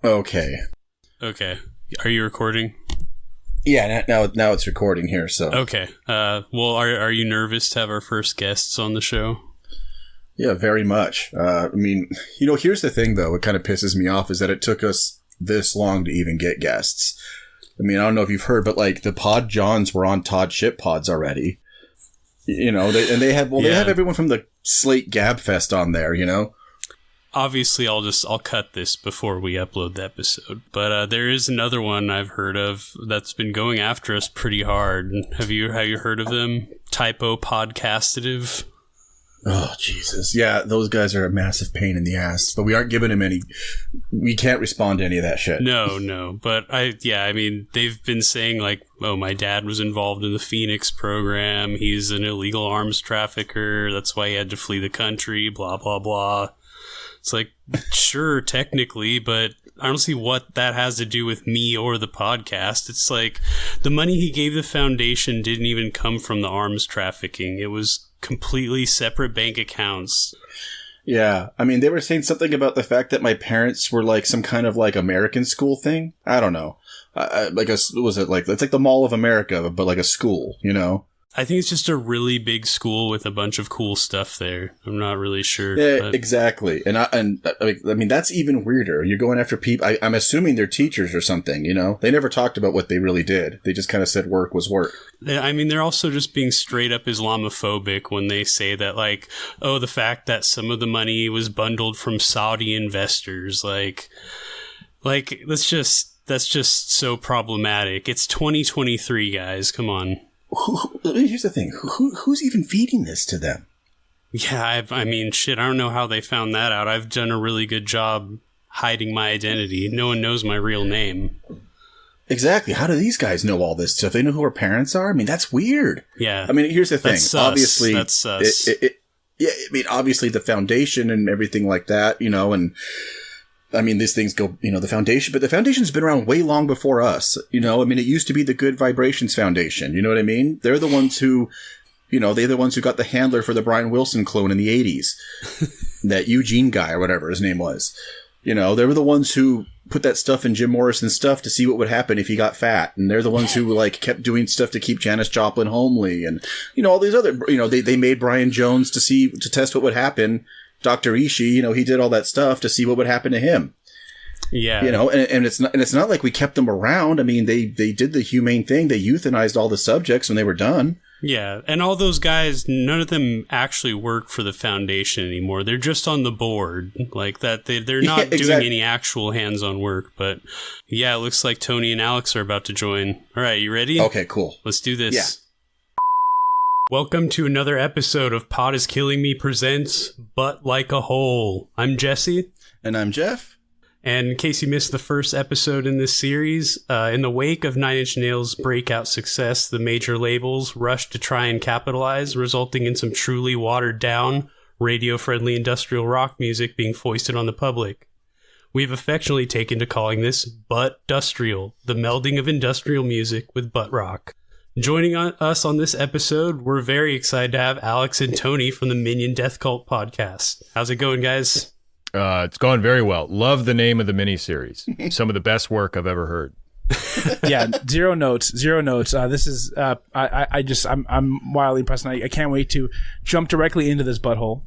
Okay. Okay. Are you recording? Yeah, now it's recording here, so. Okay. Well, are you nervous to have our first guests on the show? Yeah, very much. I mean, here's the thing, though. What kind of pisses me off is that it took us this long to even get guests. I mean, I don't know if you've heard, but like the Pod Johns were on Todd Ship Pods already. They have everyone from the Slate Gab Fest on there, Obviously, I'll cut this before we upload the episode. But there is another one I've heard of that's been going after us pretty hard. Have you heard of them? Typo Podcastative. Oh, Jesus. Yeah, those guys are a massive pain in the ass. But we aren't giving them any... We can't respond to any of that shit. No. But I mean, they've been saying like, oh, my dad was involved in the Phoenix program. He's an illegal arms trafficker. That's why he had to flee the country, blah, blah, blah. It's like, sure, technically, but I don't see what that has to do with me or the podcast. It's like the money he gave the foundation didn't even come from the arms trafficking. It was completely separate bank accounts. Yeah. I mean, they were saying something about the fact that my parents were like some kind of like American school thing. I don't know. It's like the Mall of America, but like a school, I think it's just a really big school with a bunch of cool stuff there. I'm not really sure. Yeah, exactly. And I mean, that's even weirder. You're going after people. I'm assuming they're teachers or something, They never talked about what they really did. They just kind of said work was work. I mean, they're also just being straight up Islamophobic when they say that, like, oh, the fact that some of the money was bundled from Saudi investors, like that's just so problematic. It's 2023, guys. Come on. Here's the thing. Who's even feeding this to them? Yeah, I mean, shit, I don't know how they found that out. I've done a really good job hiding my identity. No one knows my real name. Exactly. How do these guys know all this stuff? They know who our parents are? I mean, that's weird. Yeah. I mean, here's the thing. That's sus. Obviously, that's sus. Obviously the foundation and everything like that, and I mean, these things go, the foundation, but the foundation's been around way long before us, I mean, it used to be the Good Vibrations Foundation, you know what I mean? They're the ones who, they're the ones who got the handler for the Brian Wilson clone in the 80s. That Eugene guy or whatever his name was. They were the ones who put that stuff in Jim Morrison's stuff to see what would happen if he got fat. And they're the ones who, like, kept doing stuff to keep Janis Joplin homely. And, all these other, they made Brian Jones to test what would happen. Dr. Ishii, he did all that stuff to see what would happen to him. Yeah. And it's not like we kept them around. I mean, they did the humane thing. They euthanized all the subjects when they were done. Yeah. And all those guys, none of them actually work for the foundation anymore. They're just on the board like that. They're not doing any actual hands-on work. But yeah, it looks like Tony and Alex are about to join. All right. You ready? Okay, cool. Let's do this. Yeah. Welcome to another episode of Pod is Killing Me presents Butt Like a Hole. I'm Jesse. And I'm Jeff. And in case you missed the first episode in this series, in the wake of Nine Inch Nails' breakout success, the major labels rushed to try and capitalize, resulting in some truly watered-down, radio-friendly industrial rock music being foisted on the public. We've affectionately taken to calling this butt-dustrial, the melding of industrial music with butt rock. Joining us on this episode, we're very excited to have Alex and Tony from the Minion Death Cult podcast. How's it going, guys? It's going very well. Love the name of the miniseries. Some of the best work I've ever heard. Yeah, zero notes. This is I'm wildly impressed, and I can't wait to jump directly into this butthole.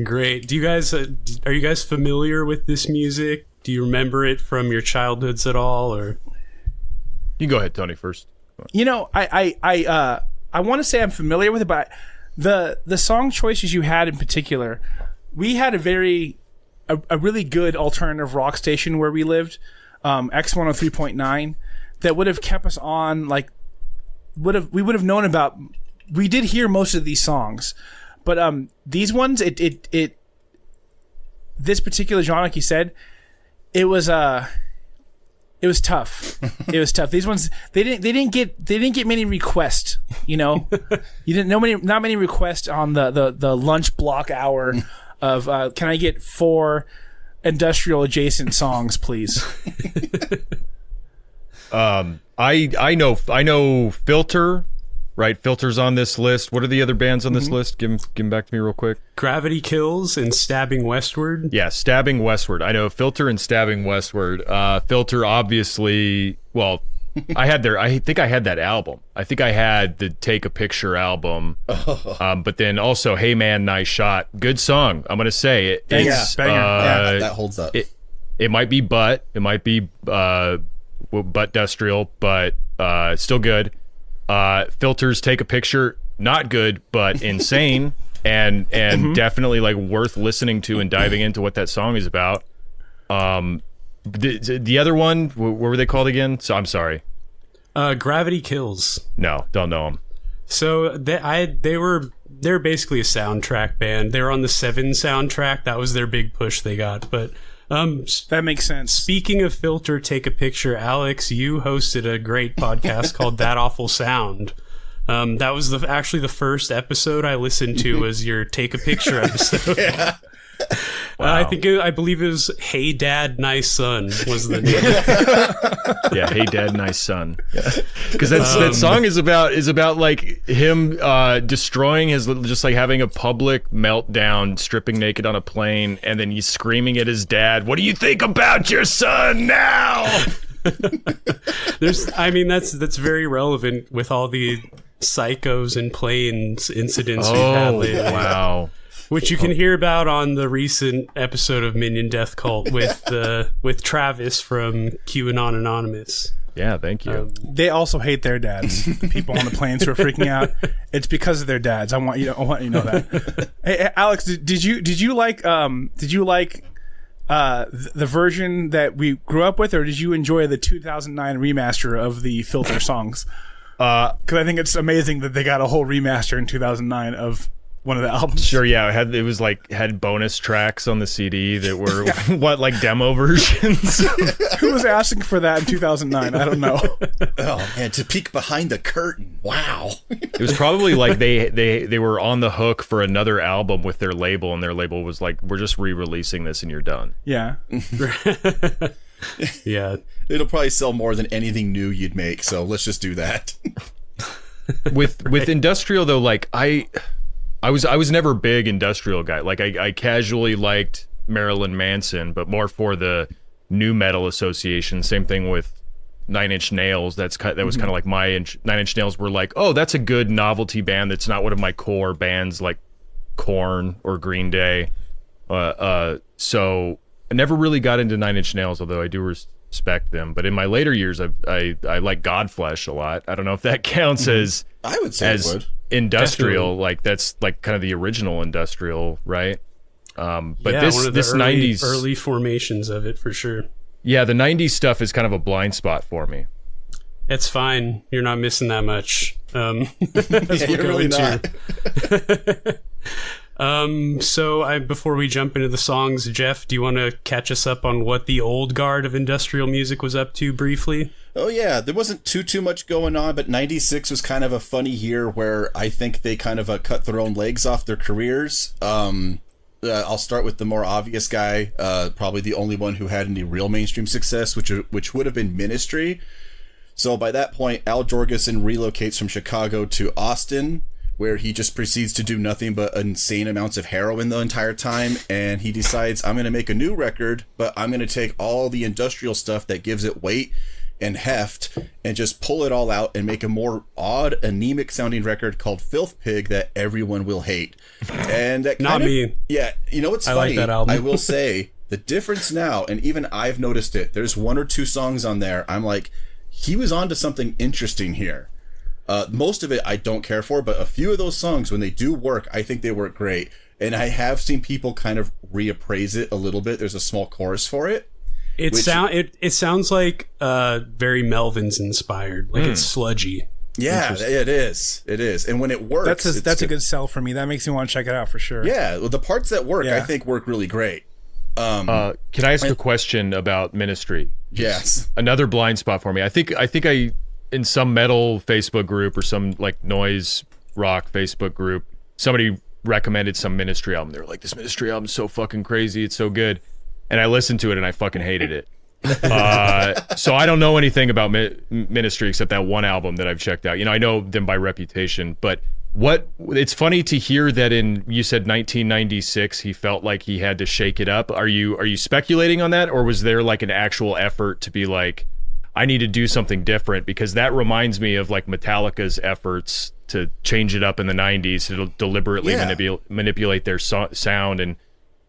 Great. Do you guys are you guys familiar with this music? Do you remember it from your childhoods at all, or? You go ahead, Tony, first. I want to say I'm familiar with it, but the song choices you had in particular, we had a really good alternative rock station where we lived, X103.9, that would have kept us on, like, we would have known about. We did hear most of these songs, but these ones, this particular genre, like you said, it was tough. It was tough. These ones, they didn't get many requests. You didn't not many requests on the lunch block hour of can I get 4 industrial adjacent songs, please? I know Filter, right? Filter's on this list. What are the other bands on this list? Give them back to me real quick. Gravity Kills and Stabbing Westward. Yeah, Stabbing Westward. I know Filter and Stabbing Westward. Filter, obviously, well, I think I had that album. I think I had the Take a Picture album. But then also, Hey Man, Nice Shot. Good song, I'm going to say. It's, that holds up. It might be it might be butt-dustrial, but still good. Filters Take a Picture, not good, but insane, and definitely like worth listening to and diving into what that song is about. The other one, what were they called again? So I'm sorry. Gravity Kills. No, don't know them. So they're basically a soundtrack band. They were on the 7 soundtrack. That was their big push they got. But that makes sense. Speaking of Filter, Take a Picture, Alex, you hosted a great podcast called That Awful Sound. That was actually the first episode I listened to was your Take a Picture episode. Yeah. Wow. I believe it was Hey Dad, Nice Son was the name. Yeah, Hey Dad, Nice Son. Because that song is about like him destroying his, just like having a public meltdown, stripping naked on a plane, and then he's screaming at his dad, "What do you think about your son now?" That's very relevant with all the psychos and planes incidents we've had lately. Wow. Which you can hear about on the recent episode of Minion Death Cult with Travis from QAnon Anonymous. Yeah, thank you. They also hate their dads. The people on the planes who are freaking out. It's because of their dads. I want you to know that. Hey, Alex, did you like the version that we grew up with, or did you enjoy the 2009 remaster of the Filter songs? Because I think it's amazing that they got a whole remaster in 2009 of one of the albums. Sure, yeah. It had bonus tracks on the CD that were like demo versions. Who was asking for that in 2009? I don't know. Oh man, to peek behind the curtain. Wow. It was probably like they were on the hook for another album with their label, and their label was like, "We're just re-releasing this, and you're done." Yeah. Yeah. It'll probably sell more than anything new you'd make, so let's just do that. With industrial though, like I was never a big industrial guy. Like I casually liked Marilyn Manson, but more for the new metal association. Same thing with Nine Inch Nails. That was kind of like Nine Inch Nails were like, oh, that's a good novelty band. That's not one of my core bands like Korn or Green Day. So I never really got into Nine Inch Nails, although I do respect them. But in my later years, I like Godflesh a lot. I don't know if that counts as I would say it would. Industrial. Definitely. Like that's like kind of the original industrial, right? But yeah, this one of the 90s early formations of it for sure. Yeah, the 90s stuff is kind of a blind spot for me. It's fine. You're not missing that much. You're really not. Before we jump into the songs, Jeff, do you want to catch us up on what the old guard of industrial music was up to briefly? Oh yeah, there wasn't too much going on, but 96 was kind of a funny year where I think they kind of cut their own legs off their careers. I'll start with the more obvious guy, probably the only one who had any real mainstream success, which would have been Ministry. So by that point, Al Jorgensen relocates from Chicago to Austin, where he just proceeds to do nothing but insane amounts of heroin the entire time, and he decides, I'm going to make a new record, but I'm going to take all the industrial stuff that gives it weight and heft and just pull it all out and make a more odd, anemic sounding record called Filth Pig that everyone will hate. And that Not me. Yeah, you know what's I funny? like that album. I will say the difference now, and even I've noticed it, there's 1 or 2 songs on there I'm like, he was onto something interesting here. Most of it I don't care for, but a few of those songs, when they do work, I think they work great. And I have seen people kind of reappraise it a little bit. There's a small chorus for it. It sounds like very Melvins inspired. Like it's sludgy. Yeah, it is. It is. And when it works, that's a good sell for me. That makes me want to check it out for sure. Yeah, well, the parts that work, I think, work really great. Can I ask a question about Ministry? Yes. Another blind spot for me. I think I in some metal Facebook group or some like noise rock Facebook group, somebody recommended some Ministry album. They were like, this Ministry album is so fucking crazy. It's so good. And I listened to it and I fucking hated it. So I don't know anything about Ministry except that one album that I've checked out. I know them by reputation, but it's funny to hear that you said 1996 he felt like he had to shake it up. Are you speculating on that, or was there like an actual effort to be like, I need to do something different? Because that reminds me of like Metallica's efforts to change it up in the 90s, to deliberately manipulate their sound and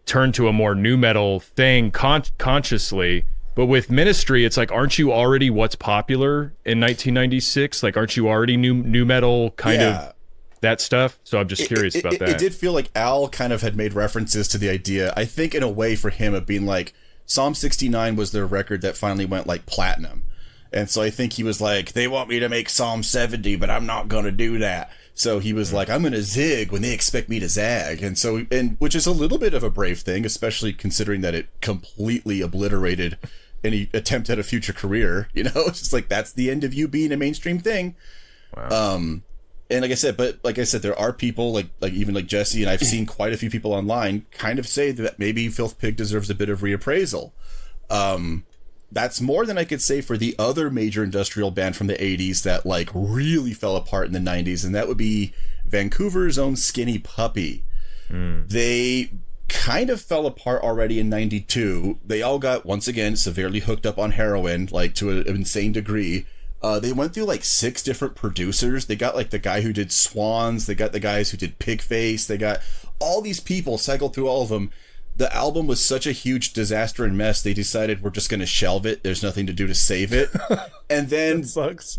turn to a more nu metal thing consciously. But with Ministry, it's like, aren't you already what's popular in 1996? Like, aren't you already nu metal kind of that stuff? So I'm just curious about that. It did feel like Al kind of had made references to the idea, I think in a way for him, of being like, Psalm 69 was their record that finally went like platinum. And so I think he was like, they want me to make Psalm 70, but I'm not going to do that. So he was like, I'm going to zig when they expect me to zag. And so, which is a little bit of a brave thing, especially considering that it completely obliterated any attempt at a future career. It's just like, that's the end of you being a mainstream thing. Wow. And like I said, there are people like even like Jesse, and I've seen quite a few people online kind of say that maybe Filth Pig deserves a bit of reappraisal. That's more than I could say for the other major industrial band from the 80s that like really fell apart in the 90s, and that would be Vancouver's own Skinny Puppy. They kind of fell apart already in 92. They all got, once again, severely hooked up on heroin, like to an insane degree. They went through like 6 different producers. They got like the guy who did Swans. They got the guys who did Pigface. They got all these people, cycled through all of them. The album was such a huge disaster and mess, they decided we're just going to shelve it. There's nothing to do to save it. And then,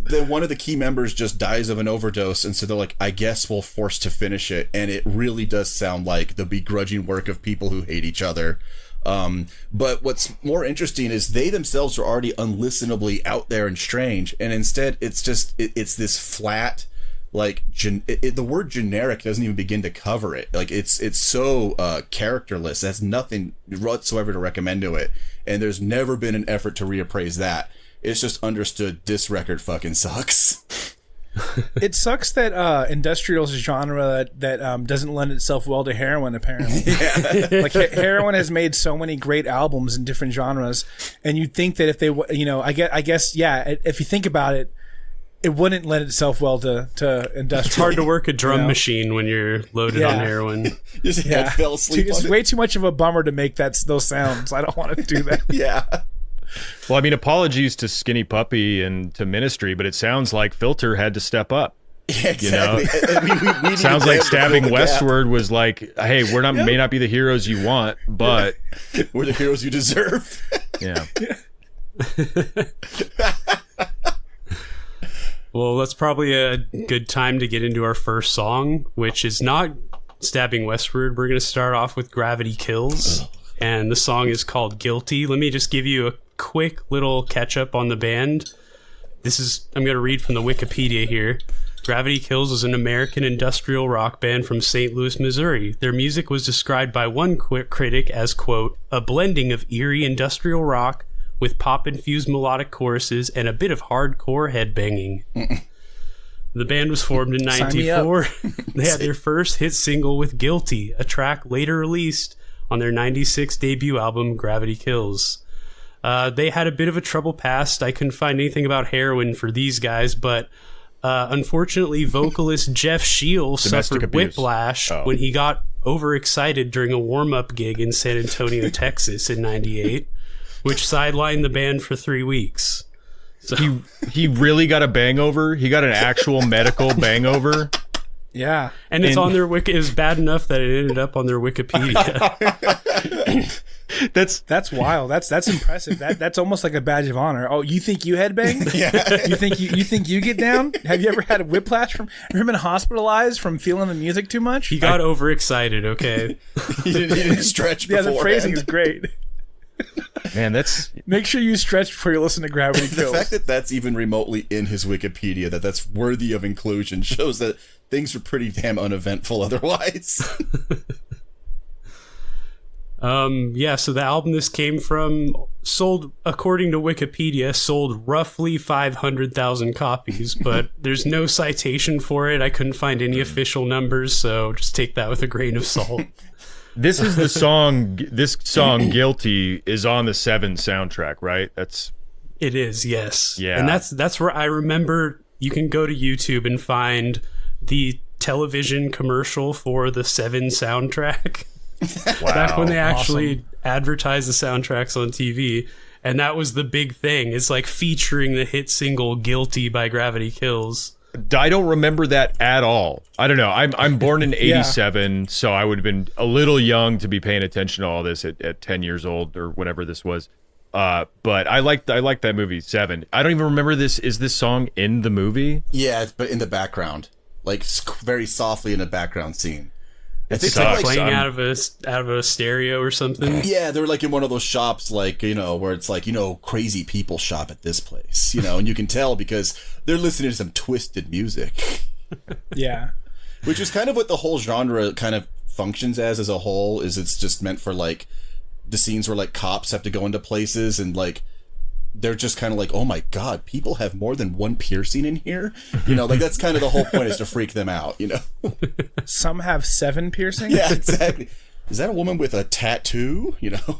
then one of the key members just dies of an overdose. And so they're like, I guess we'll force to finish it. And it really does sound like the begrudging work of people who hate each other. But what's more interesting is they themselves are already unlistenably out there and strange. And instead, it's just, it's this flat, like, the word generic doesn't even begin to cover it. Like, it's so characterless. That's nothing whatsoever to recommend to it. And there's never been an effort to reappraise that. It's just understood this record fucking sucks. It sucks that industrial is a genre that doesn't lend itself well to heroin, apparently. Like, heroin has made so many great albums in different genres, and you'd think that if they, I guess, if you think about it, it wouldn't lend itself well to industrial. It's hard to work a drum machine when you're loaded on heroin. I fell asleep. It's way too much of a bummer to make those sounds. I don't want to do that. Yeah. Well, I mean, apologies to Skinny Puppy and to Ministry, but it sounds like Filter had to step up. Yeah, exactly. We sounds like Stabbing Westward was like, hey, may not be the heroes you want, but we're the heroes you deserve. Yeah. Well, that's probably a good time to get into our first song, which is not Stabbing Westward. We're going to start off with Gravity Kills, and the song is called Guilty. Let me just give you a quick little catch up on the band. I'm going to read from the Wikipedia here. Gravity Kills is an American industrial rock band from St. Louis, Missouri. Their music was described by one critic as, quote, a blending of eerie industrial rock with pop-infused melodic choruses and a bit of hardcore headbanging. The band was formed in 1994. They had their first hit single with Guilty, a track later released on their 96 debut album, Gravity Kills. They had a bit of a troubled past. I couldn't find anything about heroin for these guys, but unfortunately, vocalist Jeff Shield suffered whiplash when he got overexcited during a warm-up gig in San Antonio, Texas in 98, which sidelined the band for 3 weeks. So he really got a bangover? He got an actual medical bangover? Yeah. And it's on their wiki. It was bad enough that it ended up on their Wikipedia. That's wild. That's impressive. That's almost like a badge of honor. Oh, you think you headbang? Yeah. You think you get down? Have you ever had a whiplash have you ever been hospitalized from feeling the music too much? He got overexcited, okay? he didn't stretch beforehand. Yeah, the phrasing is great. Man, make sure you stretch before you listen to Gravity Kills. The fact that that's even remotely in his Wikipedia, that's worthy of inclusion, shows that things were pretty damn uneventful otherwise. So the album this came from sold, according to Wikipedia, sold roughly 500,000 copies, but there's no citation for it. I couldn't find any official numbers, so just take that with a grain of salt. This is the song. This song, "Guilty," is on the Seven soundtrack, right? It is, yes. Yeah. And that's where I remember you can go to YouTube and find the television commercial for the Seven soundtrack. Wow. Back when they actually advertised the soundtracks on TV. And that was the big thing. It's like featuring the hit single "Guilty" by Gravity Kills. I don't remember that at all. I don't know. I'm born in '87, so I would have been a little young to be paying attention to all this at 10 years old or whatever this was. But I like that movie Seven. I don't even remember this. Is this song in the movie? Yeah, but in the background, like very softly in a background scene. It's Like playing out of a stereo or something. Yeah, they're like in one of those shops, like, you know, where it's like, you know, crazy people shop at this place, you know, and you can tell because they're listening to some twisted music. Yeah. Which is kind of what the whole genre kind of functions as a whole, is it's just meant for like the scenes where like cops have to go into places and like they're just kind of like, oh my god, people have more than one piercing in here, you know, like that's kind of the whole point, is to freak them out, you know. Some have 7 piercings. Yeah, exactly. Is that a woman with a tattoo, you know?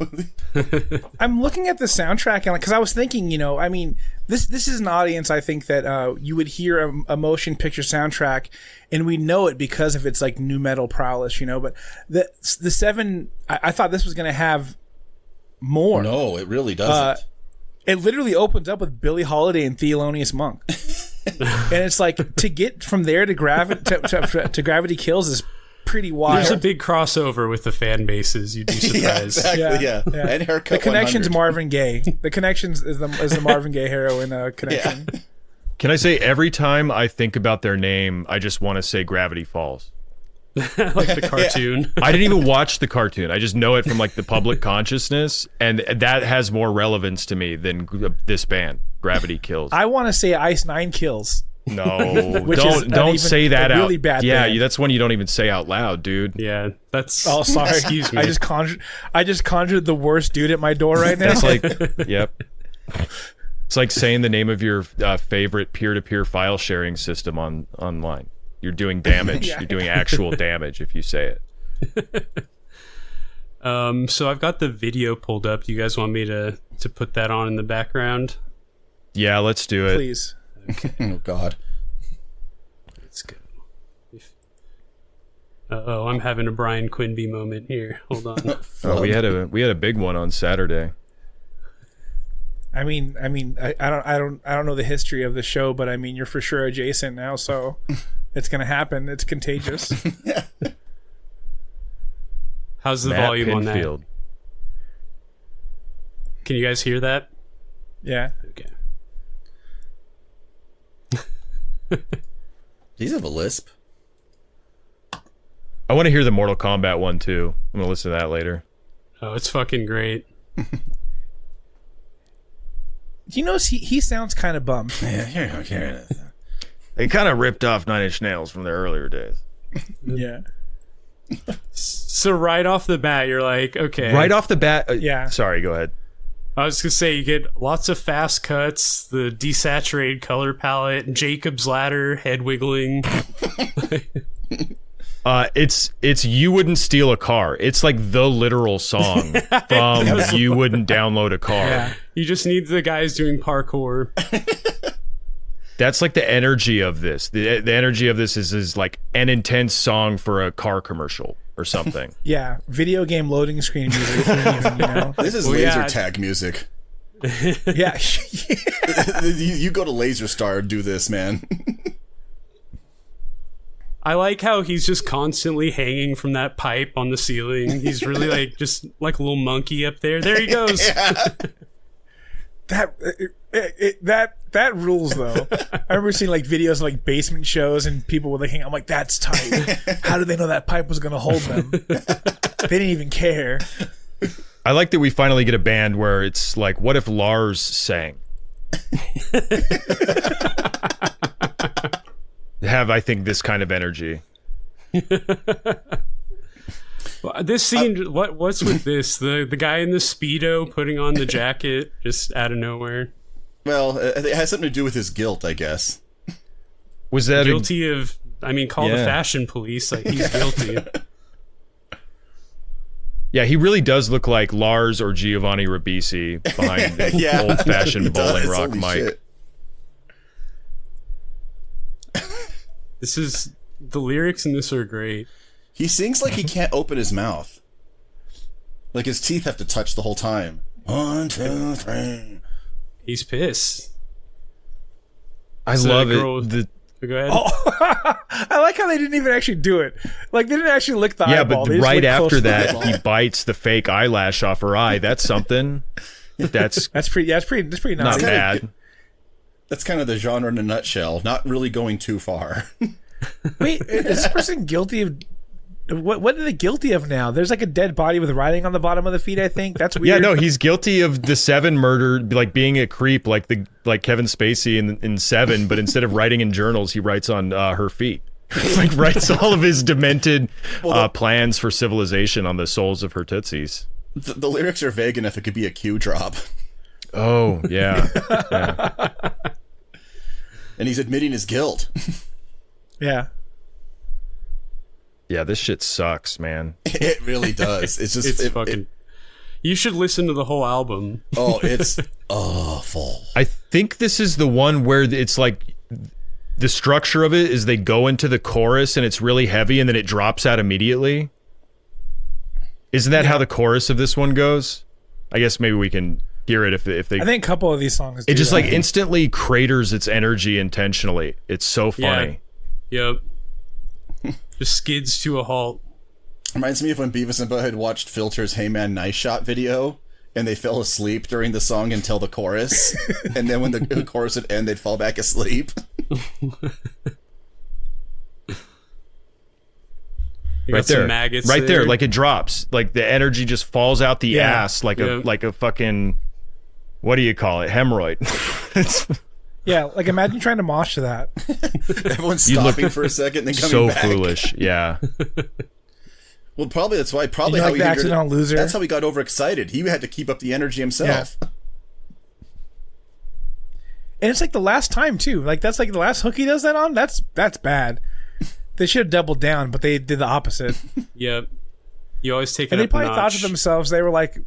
I'm looking at the soundtrack and because I was thinking, you know, I mean, this is an audience, I think, that you would hear a motion picture soundtrack and we know it because of its like nu metal prowess, you know. But the Seven, I thought this was going to have more. No, it really doesn't. It literally opens up with Billie Holiday and Thelonious Monk. And it's like, to get from there to Gravity Kills is pretty wild. There's a big crossover with the fan bases. You'd be surprised. Yeah, exactly. Yeah. And Haircut the connection's 100. Marvin Gaye. The connections is the Marvin Gaye heroin connection. Yeah. Can I say, every time I think about their name, I just want to say Gravity Falls. Like the cartoon. I didn't even watch the cartoon. I just know it from like the public consciousness, and that has more relevance to me than this band, Gravity Kills. I want to say Ice Nine Kills. No, Which is don't say that out. Really bad. Yeah, band. that's one you don't even say out loud, dude. Yeah, that's. Oh, sorry. Excuse me. I just conjured the worst dude at my door right now. That's like, yep. It's like saying the name of your favorite peer-to-peer file sharing system online. You're doing damage. Yeah. You're doing actual damage if you say it. So I've got the video pulled up. Do you guys want me to put that on in the background? Yeah, let's do it. Please. Oh God. Let's go. Oh, I'm having a Brian Quinby moment here. Hold on. Oh, we had a big one on Saturday. I mean, I don't know the history of the show, but I mean, you're for sure adjacent now, so it's gonna happen. It's contagious. How's the Matt volume on Pinfield. that? Can you guys hear that? Yeah. Okay. Does he have a lisp? I want to hear the Mortal Kombat one too. I'm gonna listen to that later. Oh, it's fucking great. You notice he sounds kind of bummed. Yeah. They kind of ripped off Nine Inch Nails from their earlier days. Yeah. So right off the bat, you're like, okay. Right off the bat. Yeah. Sorry, go ahead. I was gonna say you get lots of fast cuts, the desaturated color palette, Jacob's Ladder, head wiggling. It's You Wouldn't Steal a Car. It's like the literal song from You Wouldn't Download a Car. Yeah. You just need the guys doing parkour. That's like the energy of this. The energy of this is like an intense song for a car commercial or something. Yeah. Video game loading screen music. Even, you know? This is laser tag music. Yeah. You go to Laser Star and do this, man. I like how he's just constantly hanging from that pipe on the ceiling. He's really like just like a little monkey up there. There he goes. Yeah. That rules though. I remember seeing like videos of like basement shows and people would like hang. I'm like, that's tight. How did they know that pipe was gonna hold them? They didn't even care. I like that we finally get a band where it's like, what if Lars sang? Have, I think, this kind of energy. This scene, what's with this? The guy in the Speedo putting on the jacket just out of nowhere. Well, it has something to do with his guilt, I guess. Was that guilty of? I mean, call the fashion police. Like he's guilty. Yeah, he really does look like Lars or Giovanni Ribisi behind the old-fashioned bowling rock mic. The lyrics in this are great. He sings like he can't open his mouth. Like his teeth have to touch the whole time. 1, 2, 3. He's pissed. I love it. Go ahead. Oh, I like how they didn't even actually do it. Like, they didn't actually lick the eyeball. But right after that, he bites the fake eyelash off her eye. That's something. That's pretty nice. Not bad. That's kind of the genre in a nutshell. Not really going too far. Wait, is this person guilty of... What are they guilty of now? There's like a dead body with writing on the bottom of the feet, I think. That's weird. Yeah, no, he's guilty of the 7 murder, like being a creep, like Kevin Spacey in 7, but instead of writing in journals, he writes on her feet. Like writes all of his demented plans for civilization on the soles of her tootsies. The lyrics are vague enough it could be a Q drop. Oh, yeah. Yeah. And he's admitting his guilt. Yeah. Yeah, this shit sucks, man. It really does. It's just you should listen to the whole album. Oh, it's awful. I think this is the one where it's like the structure of it is they go into the chorus and it's really heavy and then it drops out immediately. Isn't that how the chorus of this one goes? I guess maybe we can hear it if they. I think a couple of these songs. It just like instantly craters its energy intentionally. It's so funny. Yeah. Yep. Just skids to a halt. Reminds me of when Beavis and Butthead watched Filter's Hey Man Nice Shot video and they fell asleep during the song until the chorus. And then when the chorus would end, they'd fall back asleep. Right there, like it drops. Like the energy just falls out the ass like a fucking, what do you call it? Hemorrhoid. Yeah, like imagine trying to mosh to that. Everyone's stopping for a second and then coming so back. Foolish, yeah. Well, probably that's why. Probably how he the accidental loser. That's how he got overexcited. He had to keep up the energy himself. Yeah. And it's like the last time too. Like that's like the last hook he does that on. That's bad. They should have doubled down, but they did the opposite. Yep. You always take it and up they probably a thought notch. to themselves, they were like,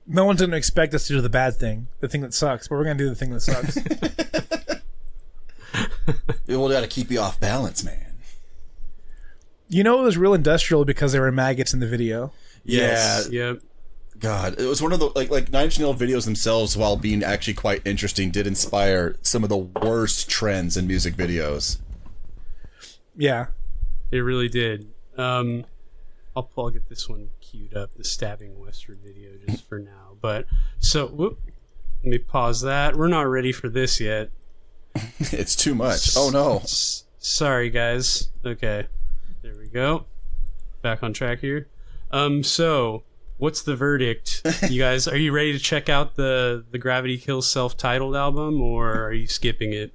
no one's going to expect us to do the bad thing, the thing that sucks, but we're going to do the thing that sucks. Well, they got to keep you off balance, man. You know it was real industrial because there were maggots in the video. Yes. Yeah. Yep. God, it was one of the like Nine Inch Nails videos themselves, while being actually quite interesting, did inspire some of the worst trends in music videos. Yeah. It really did. I'll get this one queued up, the Stabbing Westward video, just for now. But let me pause that. We're not ready for this yet. It's too much. Oh no. Sorry, guys. Okay, there we go. Back on track here. So what's the verdict? You guys, are you ready to check out the Gravity Kills self-titled album, or are you skipping it?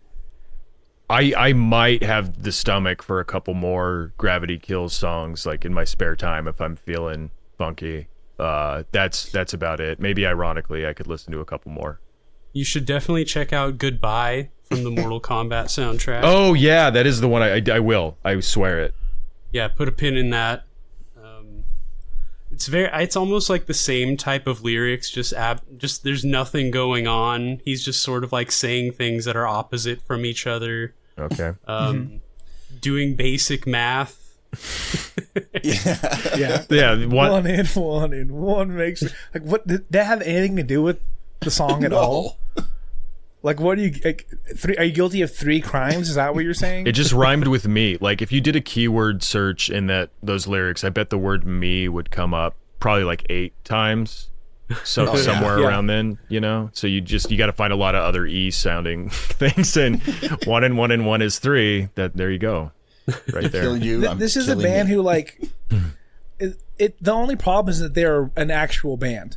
I might have the stomach for a couple more Gravity Kills songs, like in my spare time if I'm feeling funky. That's about it. Maybe ironically, I could listen to a couple more. You should definitely check out Goodbye from the Mortal Kombat soundtrack. Oh yeah, that is the one. I will. I swear it. Yeah, put a pin in that. It's almost like the same type of lyrics, just there's nothing going on. He's just sort of like saying things that are opposite from each other. Okay. Doing basic math. Yeah. One in, one makes like. What did that have anything to do with the song at all? Like, what are you like? Are you guilty of 3 crimes? Is that what you're saying? It just rhymed with me. Like, if you did a keyword search in those lyrics, I bet the word "me" would come up probably like 8 times. So somewhere around then, you know. So you got to find a lot of other E sounding things, and 1 and 1 and 1 is 3. There you go, right there. Killing you, this is a band who like. The only problem is that they're an actual band.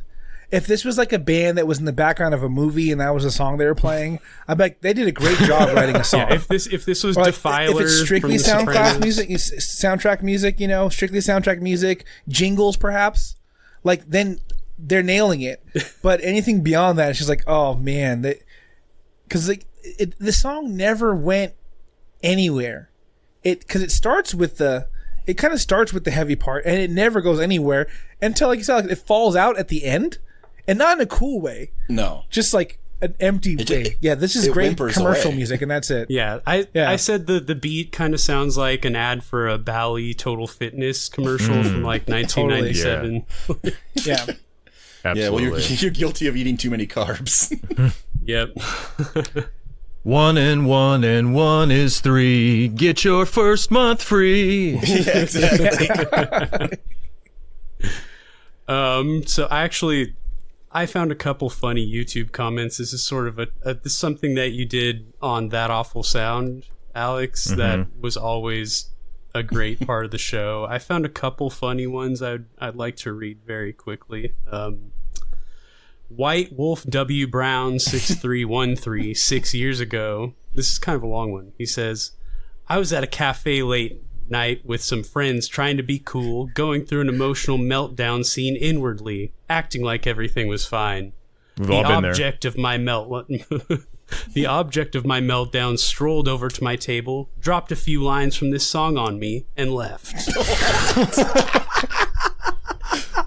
If this was like a band that was in the background of a movie and that was a song they were playing, I bet they did a great job writing a song. Yeah, if this was Defiler, if it's strictly from the soundtrack music, strictly soundtrack music, jingles perhaps, like then they're nailing it. But anything beyond that, it's just like, oh man, because the song never went anywhere. Because it starts with it kind of starts with the heavy part and it never goes anywhere until, like you said, like, it falls out at the end, and not in a cool way. No. Just like an empty way. Yeah, this is great commercial music, and that's it. Yeah, I said the beat kind of sounds like an ad for a Bally Total Fitness commercial from like 1997. Totally. Yeah. Absolutely. Yeah, well, you're guilty of eating too many carbs. Yep. 1 and 1 and 1 is 3. Get your first month free. Yeah, exactly. So I found a couple funny YouTube comments. This is sort of this is something that you did on That Awful Sound, Alex, that was always a great part of the show. I found a couple funny ones I'd like to read very quickly. White Wolf W. Brown 6313 6 years ago. This is kind of a long one. He says, I was at a cafe late night with some friends trying to be cool, going through an emotional meltdown scene inwardly, acting like everything was fine. We've all been there. The object of my meltdown strolled over to my table, dropped a few lines from this song on me, and left.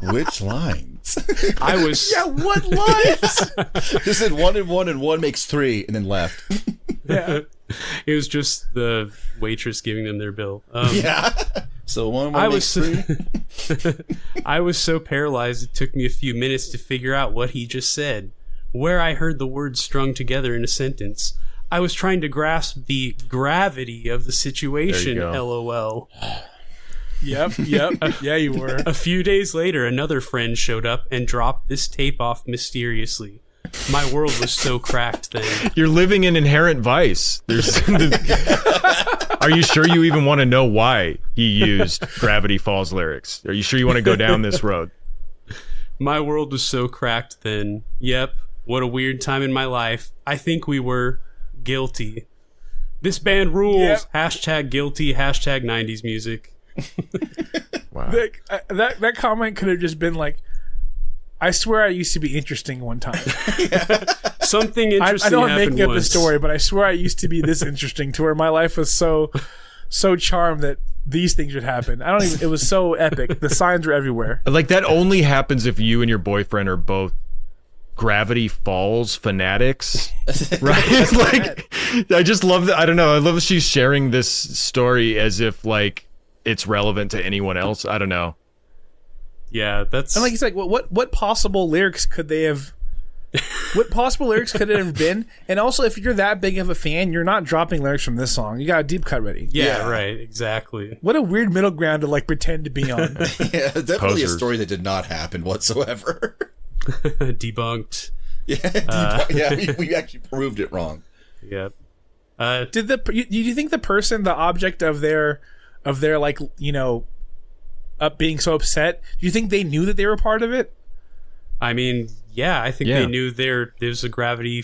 Which lines? I was... Yeah, what lines? Just said 1 and 1 and 1 makes 3, and then left. Yeah. It was just the waitress giving them their bill. Yeah. So 1 and 1 makes 3. I was so paralyzed it took me a few minutes to figure out what he just said. Where I heard the words strung together in a sentence. I was trying to grasp the gravity of the situation, LOL. Yep. Yeah, you were. A few days later, another friend showed up and dropped this tape off mysteriously. My world was so cracked then. You're living in inherent vice. Are you sure you even want to know why he used Gravity Falls lyrics? Are you sure you want to go down this road? My world was so cracked then. Yep. What a weird time in my life. I think we were guilty. This band rules. Yep. Hashtag guilty. Hashtag 90s music. Wow. That comment could have just been like, I swear I used to be interesting one time. Yeah. Something interesting. I know I'm making up once. the story, but I swear I used to be this interesting to where my life was so charmed that these things would happen. It was so epic. The signs were everywhere. Like, that only happens if you and your boyfriend are both Gravity Falls fanatics, right? Like, I just love that. I don't know. I love that she's sharing this story as if like it's relevant to anyone else. I don't know. Yeah, that's... And like he's like, what possible lyrics could they have... What possible lyrics could it have been? And also, if you're that big of a fan, you're not dropping lyrics from this song. You got a deep cut ready. Yeah, right, exactly. What a weird middle ground to like pretend to be on. Yeah, definitely a story that did not happen whatsoever. Debunked. Yeah, we actually proved it wrong. Yep. Do you think the person, the object of their like, you know, being so upset, do you think they knew that they were part of it? I mean, yeah, I think they knew there was a Gravity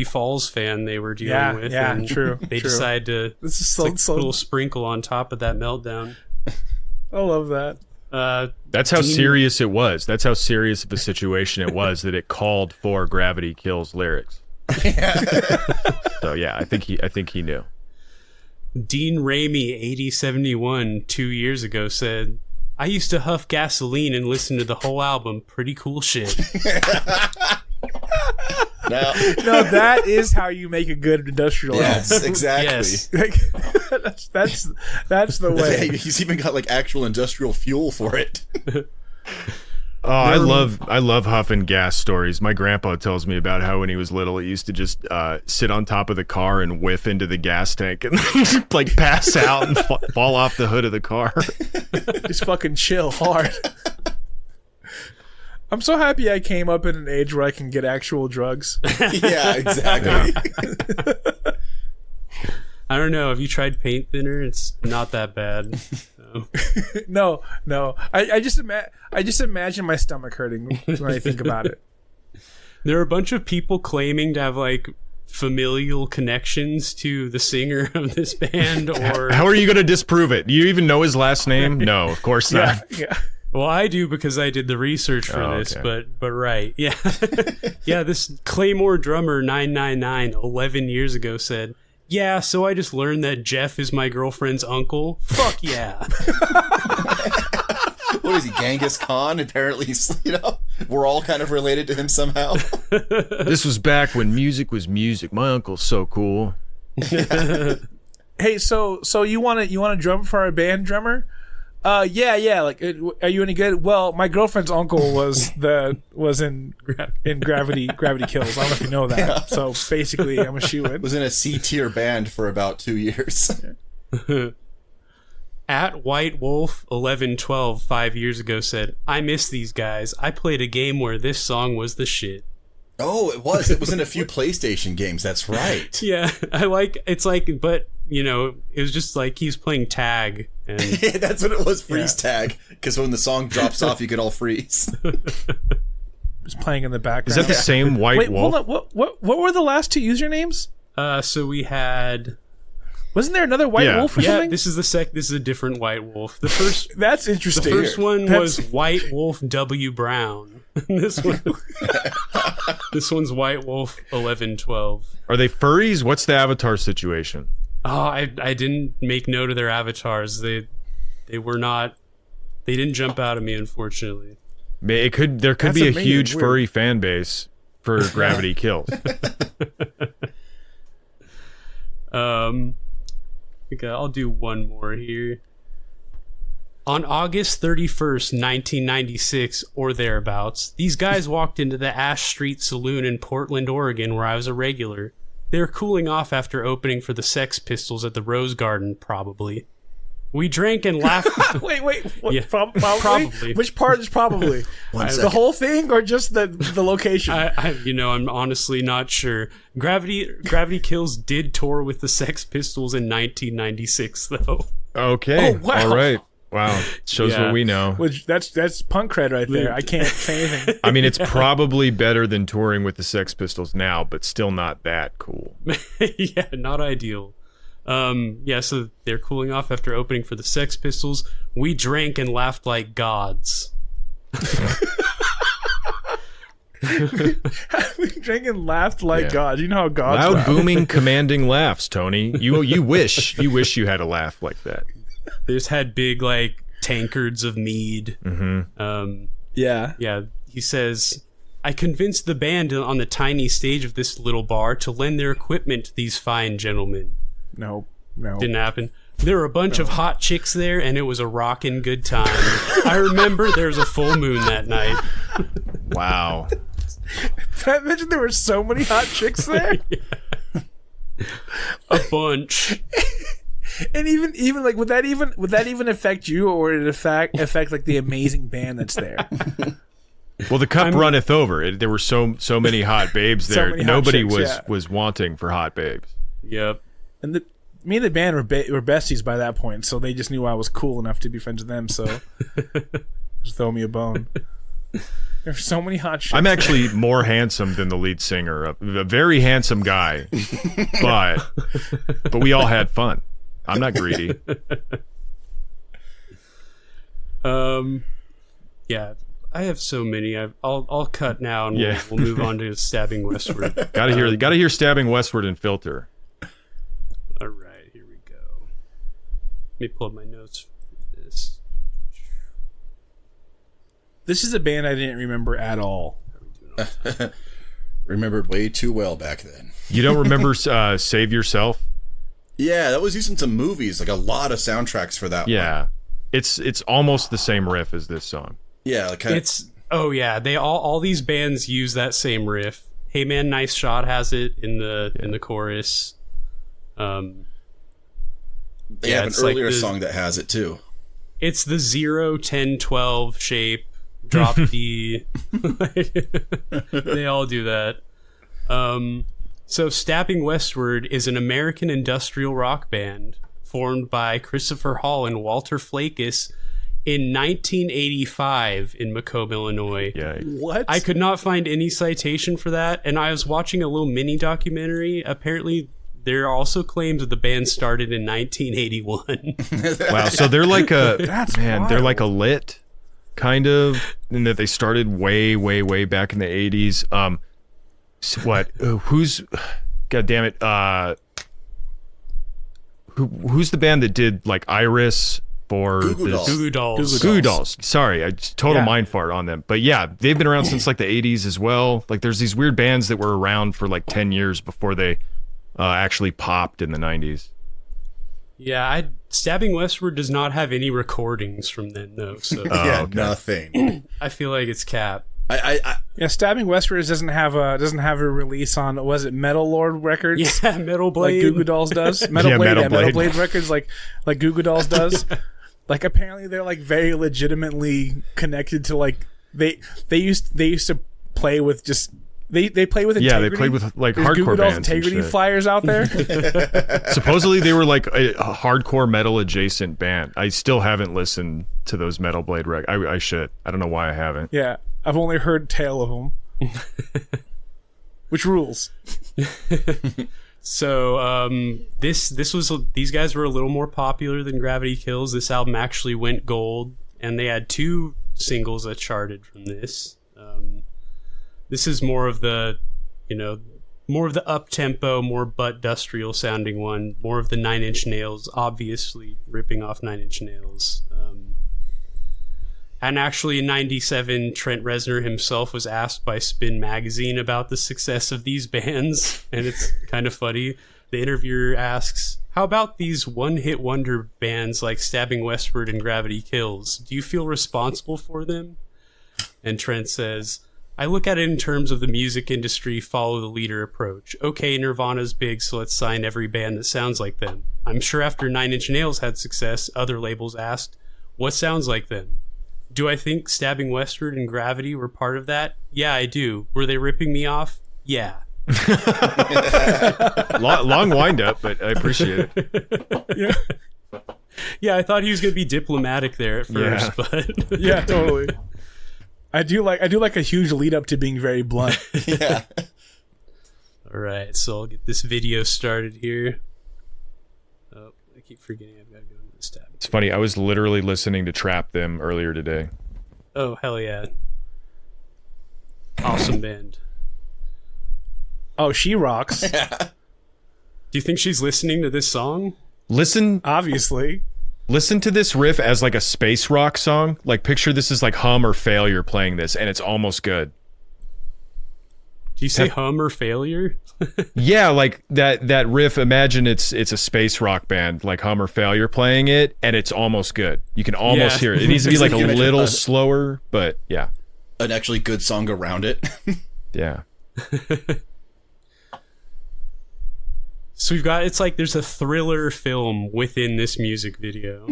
Falls fan they were dealing with. Yeah, and true. They decided to this is so a little sprinkle on top of that meltdown. I love that. That's how serious it was. That's how serious of a situation it was that it called for Gravity Kills lyrics. So yeah, I think he knew. Dean Ramey 8071 2 years ago said, I used to huff gasoline and listen to the whole album. Pretty cool shit. No, that is how you make a good industrial album. Yes, exactly. Yes. That's the way. Yeah, he's even got like actual industrial fuel for it. Oh, I love huffing gas stories. My grandpa tells me about how when he was little, he used to just sit on top of the car and whiff into the gas tank and like pass out and fall off the hood of the car. Just fucking chill hard. I'm so happy I came up in an age where I can get actual drugs. Yeah, exactly. I don't know. Have you tried paint thinner? It's not that bad. No. I just imagine my stomach hurting when I think about it. There are a bunch of people claiming to have like familial connections to the singer of this band. Or how are you going to disprove it? Do you even know his last name? No, of course not. Yeah. Well, I do because I did the research for this, okay. but right. Yeah. Yeah, this Claymore drummer 999 11 years ago said, Yeah, so I just learned that Jeff is my girlfriend's uncle. Fuck yeah. What is he, Genghis Khan? Apparently, we're all kind of related to him somehow. This was back when music was music. My uncle's so cool. Hey, so you want to drum for our band, drummer? Yeah. Like, are you any good? Well, my girlfriend's uncle was in Gravity Kills. I don't know if you know that. Yeah. So basically, I'm a shoo-in. Was in a C-tier band for about 2 years. At White Wolf 1112 5 years ago said, "I miss these guys. I played a game where this song was the shit." Oh, it was. It was in a few PlayStation games. That's right. Yeah, but it was just like he's playing tag. And that's what it was, freeze tag. Because when the song drops off, you could all freeze. Just playing in the background. Is that the same White Wolf? Hold on. What were the last two usernames? So we had. Wasn't there another White Wolf or something? Yeah, this is a different White Wolf. The first. That's interesting. The first one was White Wolf W Brown. This one's White Wolf 1112. Are they furries? What's the avatar situation? Oh, I didn't make note of their avatars. They were not. They didn't jump out at me, unfortunately. There could be a huge furry fan base for Gravity Kills. Okay, I'll do one more here. On August 31st, 1996, or thereabouts, these guys walked into the Ash Street Saloon in Portland, Oregon, where I was a regular. They were cooling off after opening for the Sex Pistols at the Rose Garden, probably. We drank and laughed. Wait. What, yeah, probably. Which part is probably? The whole thing, or just the location? I'm honestly not sure. Gravity Kills did tour with the Sex Pistols in 1996, though. Okay. Oh, wow. All right. Wow. Shows what we know. Which that's punk cred right there. I can't say anything. I mean, it's probably better than touring with the Sex Pistols now, but still not that cool. Yeah, not ideal. So they're cooling off after opening for the Sex Pistols. We drank and laughed like gods. We drank and laughed like gods. You know how gods loud, laugh. booming, commanding laughs, Tony. You wish you had a laugh like that. They just had big tankards of mead. Mm-hmm. Yeah. He says, "I convinced the band on the tiny stage of this little bar to lend their equipment to these fine gentlemen." No. Didn't happen. There were a bunch of hot chicks there, and it was a rockin' good time. I remember there was a full moon that night. Wow. I mentioned there were so many hot chicks there. Yeah. A bunch. And even would that even affect you, or would it affect like the amazing band that's there? Well, the cup runneth over. There were so many hot babes there. Nobody was wanting for hot babes. Yep. And me and the band were besties by that point, so they just knew I was cool enough to be friends with them. So just throw me a bone. There's so many hot chicks. I'm actually more handsome than the lead singer, a very handsome guy, but we all had fun. I'm not greedy. Yeah, I have so many. I'll cut now, and we'll move on to Stabbing Westward. Gotta hear Stabbing Westward and Filter. All right, here we go. Let me pull up my notes for this. This is a band I didn't remember at all. Remembered way too well back then. You don't remember Save Yourself? Yeah, that was used in some movies, like a lot of soundtracks for that one. Yeah. It's almost the same riff as this song. Yeah, they all these bands use that same riff. Hey Man, Nice Shot has it in the chorus. They have an earlier song that has it too. It's the 0, 10, 12 shape. Drop D. They all do that. So Stabbing Westward is an American industrial rock band formed by Christopher Hall and Walter Flakus in 1985 in Macomb, Illinois. Yeah. What? I could not find any citation for that, and I was watching a little mini documentary. Apparently, there are also claims that the band started in 1981. Wow, so they're like wild. They're like a lit kind of, in that they started way, way, way back in the 80s. Who's, god damn it, who's the band that did like Iris for Goo Goo Dolls. Goo Goo Dolls. Goo Goo Dolls. Sorry, I just total mind fart on them. But yeah, they've been around since like the 80s as well. Like there's these weird bands that were around for like 10 years before they actually popped in the 90s. Yeah, Stabbing Westward does not have any recordings from then, though. So Nothing. I feel like it's cap. Yeah, Stabbing Westward doesn't have a release on, was it Metal Lord Records? Yeah, Metal Blade. Like Goo Goo Dolls does. Metal Blade Records like Goo Goo Dolls does. Like apparently they're like very legitimately connected to like they used to play with just they play with Integrity. Yeah, they played with like There's hardcore Goo Goo Dolls bands. Integrity flyers out there. Supposedly they were like a hardcore metal adjacent band. I still haven't listened to those Metal Blade records. I should. I don't know why I haven't. Yeah, I've only heard tale of them, which rules. So these guys were a little more popular than Gravity Kills. This album actually went gold, and they had 2 singles that charted from this. This is more of the up-tempo, more butt-dustrial sounding one, more of the Nine Inch Nails, obviously ripping off Nine Inch Nails. And actually in 97, Trent Reznor himself was asked by Spin Magazine about the success of these bands, and it's kind of funny. The interviewer asks, "How about these one-hit wonder bands like Stabbing Westward and Gravity Kills? Do you feel responsible for them?" And Trent says, "I look at it in terms of the music industry follow the leader approach. Okay, Nirvana's big, so let's sign every band that sounds like them. I'm sure after Nine Inch Nails had success, other labels asked, what sounds like them? Do I think Stabbing Westward and Gravity were part of that? Yeah, I do. Were they ripping me off? Yeah." Long wind up, but I appreciate it. Yeah, I thought he was going to be diplomatic there at first, but yeah, totally. I do like a huge lead up to being very blunt. Yeah. All right, so I'll get this video started here. Oh, I keep forgetting I've got to go into this tab. It's funny. I was literally listening to Trap Them earlier today. Oh, hell yeah. Awesome band. Oh, she rocks. Do you think she's listening to this song? Obviously. Listen to this riff as like a space rock song. Like picture this is like Hum or Failure playing this, and it's almost good. Do you say Hum or Failure? Yeah, like that riff. Imagine it's a space rock band like Hum or Failure playing it, and it's almost good. You can almost hear it. It needs to be like a little slower, but yeah, an actually good song around it. Yeah. So we've got, it's like there's a thriller film within this music video.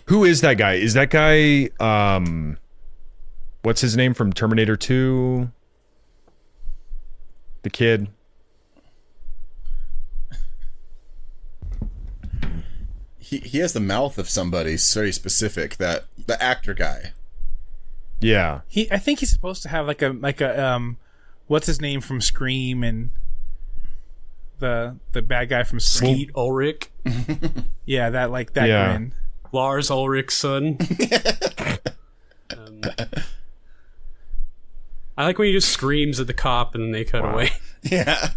Who is that guy? Is that guy, what's his name from Terminator 2? The kid. He has the mouth of somebody. It's very specific. That the actor guy. Yeah. I think he's supposed to have like a what's his name from Scream and the bad guy from Scream. Skeet Ulrich. Yeah, that grin. Lars Ulrich's son. I like when he just screams at the cop and then they cut away. Yeah.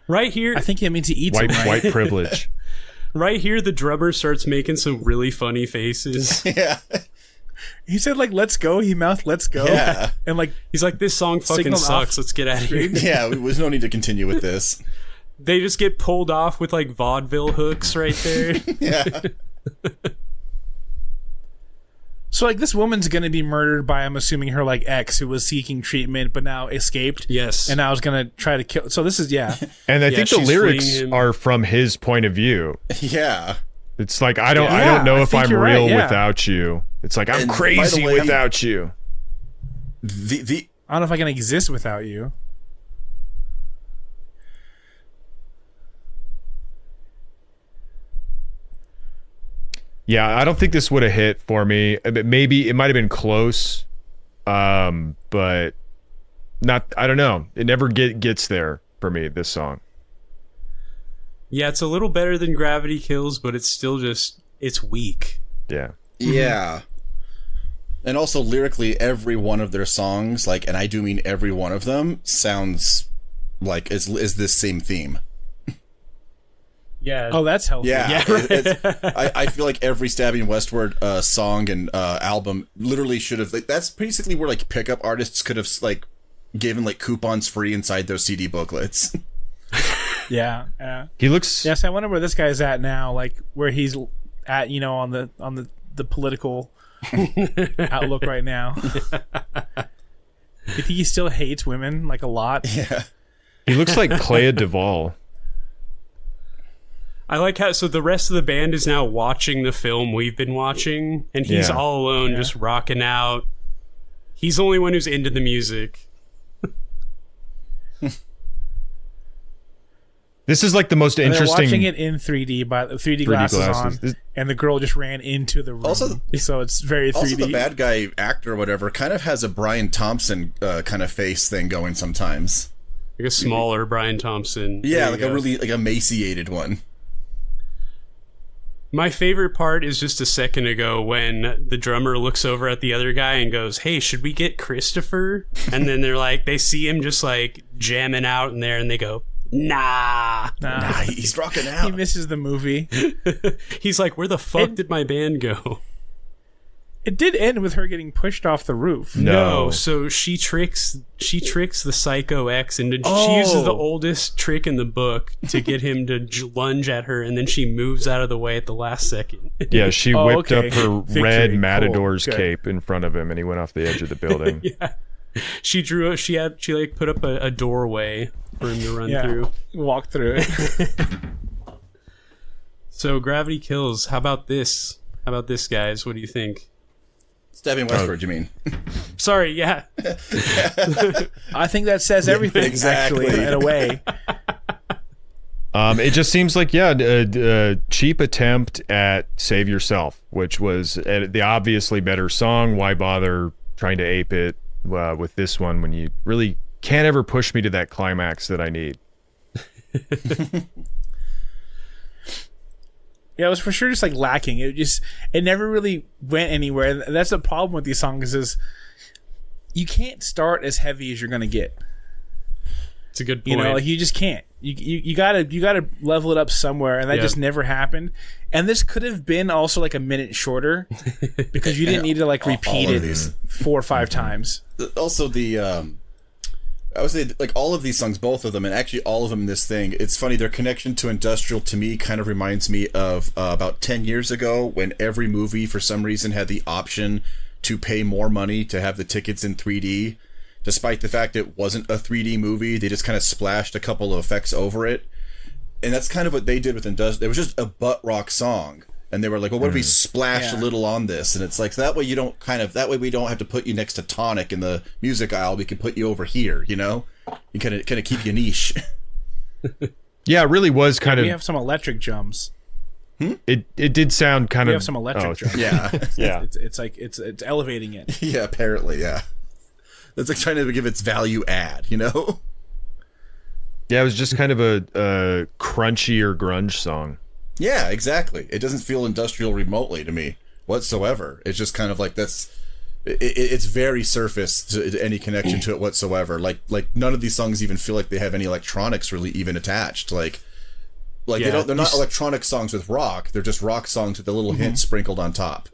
Right here. I think it means he eats him, right? White privilege. Right here, the drummer starts making some really funny faces. Yeah. He said, like, let's go. He mouthed, let's go. Yeah. And, like, he's like, this song fucking sucks. Let's get out of here. Yeah, there's no need to continue with this. They just get pulled off with, like, vaudeville hooks right there. Yeah. So, like, this woman's going to be murdered by, I'm assuming, her, like, ex who was seeking treatment but now escaped. Yes. And now is going to try to kill. So, this is, yeah. And I think the she's lyrics fleeing him. are from his point of view. Yeah. It's like, I don't know I if think I'm you're real right, yeah. without you. It's like, I'm And crazy by the way, without you. The I don't know if I can exist without you. Yeah, I don't think this would have hit for me. Maybe it might have been close, but not. I don't know. It never gets there for me. This song. Yeah, it's a little better than Gravity Kills, but it's still just, it's weak. Yeah. Yeah. And also lyrically, every one of their songs, like, and I do mean every one of them, sounds like is this same theme. Yeah. Oh, that's healthy. Yeah, I feel like every Stabbing Westward song and album literally should have. Like, that's basically where like pickup artists could have like given like coupons free inside those CD booklets. Yeah. He looks. Yes, I wonder where this guy's at now. Like where he's at, on the political outlook right now. You think he still hates women like a lot? Yeah, He looks like Clea Duvall. I like how so the rest of the band is now watching the film we've been watching, and he's Yeah. all alone, just rocking out. He's the only one who's into the music. This is like the most They're interesting. watching it in 3D, by 3D glasses on, and the girl just ran into the room. Also- so it's very 3D. also the bad guy actor or whatever kind of has a Brian Thompson kind of face thing going sometimes. Like a smaller Brian Thompson. Yeah, There you like go. a really like emaciated one. My favorite part is just a second ago when the drummer looks over at the other guy and goes, "Hey, should we get Christopher?" And then they're like, they see him just like jamming out in there, and they go, "Nah." Nah, he's rocking He out. misses the movie. He's like, "Where the fuck did my band go?" It did end with her getting pushed off the roof. No. So she tricks the Psycho X into she uses the oldest trick in the book to get him to lunge at her, and then she moves out of the way at the last second. Yeah, she Oh, whipped okay. up her Victory. red Cool. matador's Good. cape in front of him, and he went off the edge of the building. Yeah. She like put up a doorway for him to run Yeah. through. Walk through it. So Gravity Kills. How about this? Guys? What do you think? Stabbing Westward, you mean? Sorry, yeah. I think that says everything, Exactly. actually, in a way. It just seems like, a cheap attempt at Save Yourself, which was the obviously better song. Why bother trying to ape it with this one when you really can't ever push me to that climax that I need? Yeah, it was for sure just like lacking. It never really went anywhere. And that's the problem with these songs is you can't start as heavy as you're gonna get. It's a good point. Like you just can't. You gotta level it up somewhere, and that just never happened. And this could have been also like a minute shorter because you didn't need to like repeat all it of these. 4 or 5 times. Also, I would say like all of these songs, both of them, and actually all of them in this thing. It's funny, their connection to industrial to me kind of reminds me of about 10 years ago when every movie for some reason had the option to pay more money to have the tickets in 3D. Despite the fact it wasn't a 3D movie, they just kind of splashed a couple of effects over it. And that's kind of what they did with Industrial. It was just a butt rock song. And they were like, well, what if we splash a little on this? And it's like, so that way we don't have to put you next to Tonic in the music aisle. We can put you over here, You kind of keep your niche. Yeah, it really was kind We of. have some electric drums. It did sound kind We of. have some electric drums. Yeah. Yeah. It's like it's elevating it. Yeah, apparently, yeah. That's like trying to give its value add, Yeah, it was just kind of a crunchier grunge song. Yeah, exactly. It doesn't feel industrial remotely to me whatsoever. It's just kind of like it's very surface to any connection to it whatsoever. Like none of these songs even feel like they have any electronics really even attached. They're not electronic songs with rock. They're just rock songs with a little hint sprinkled on top.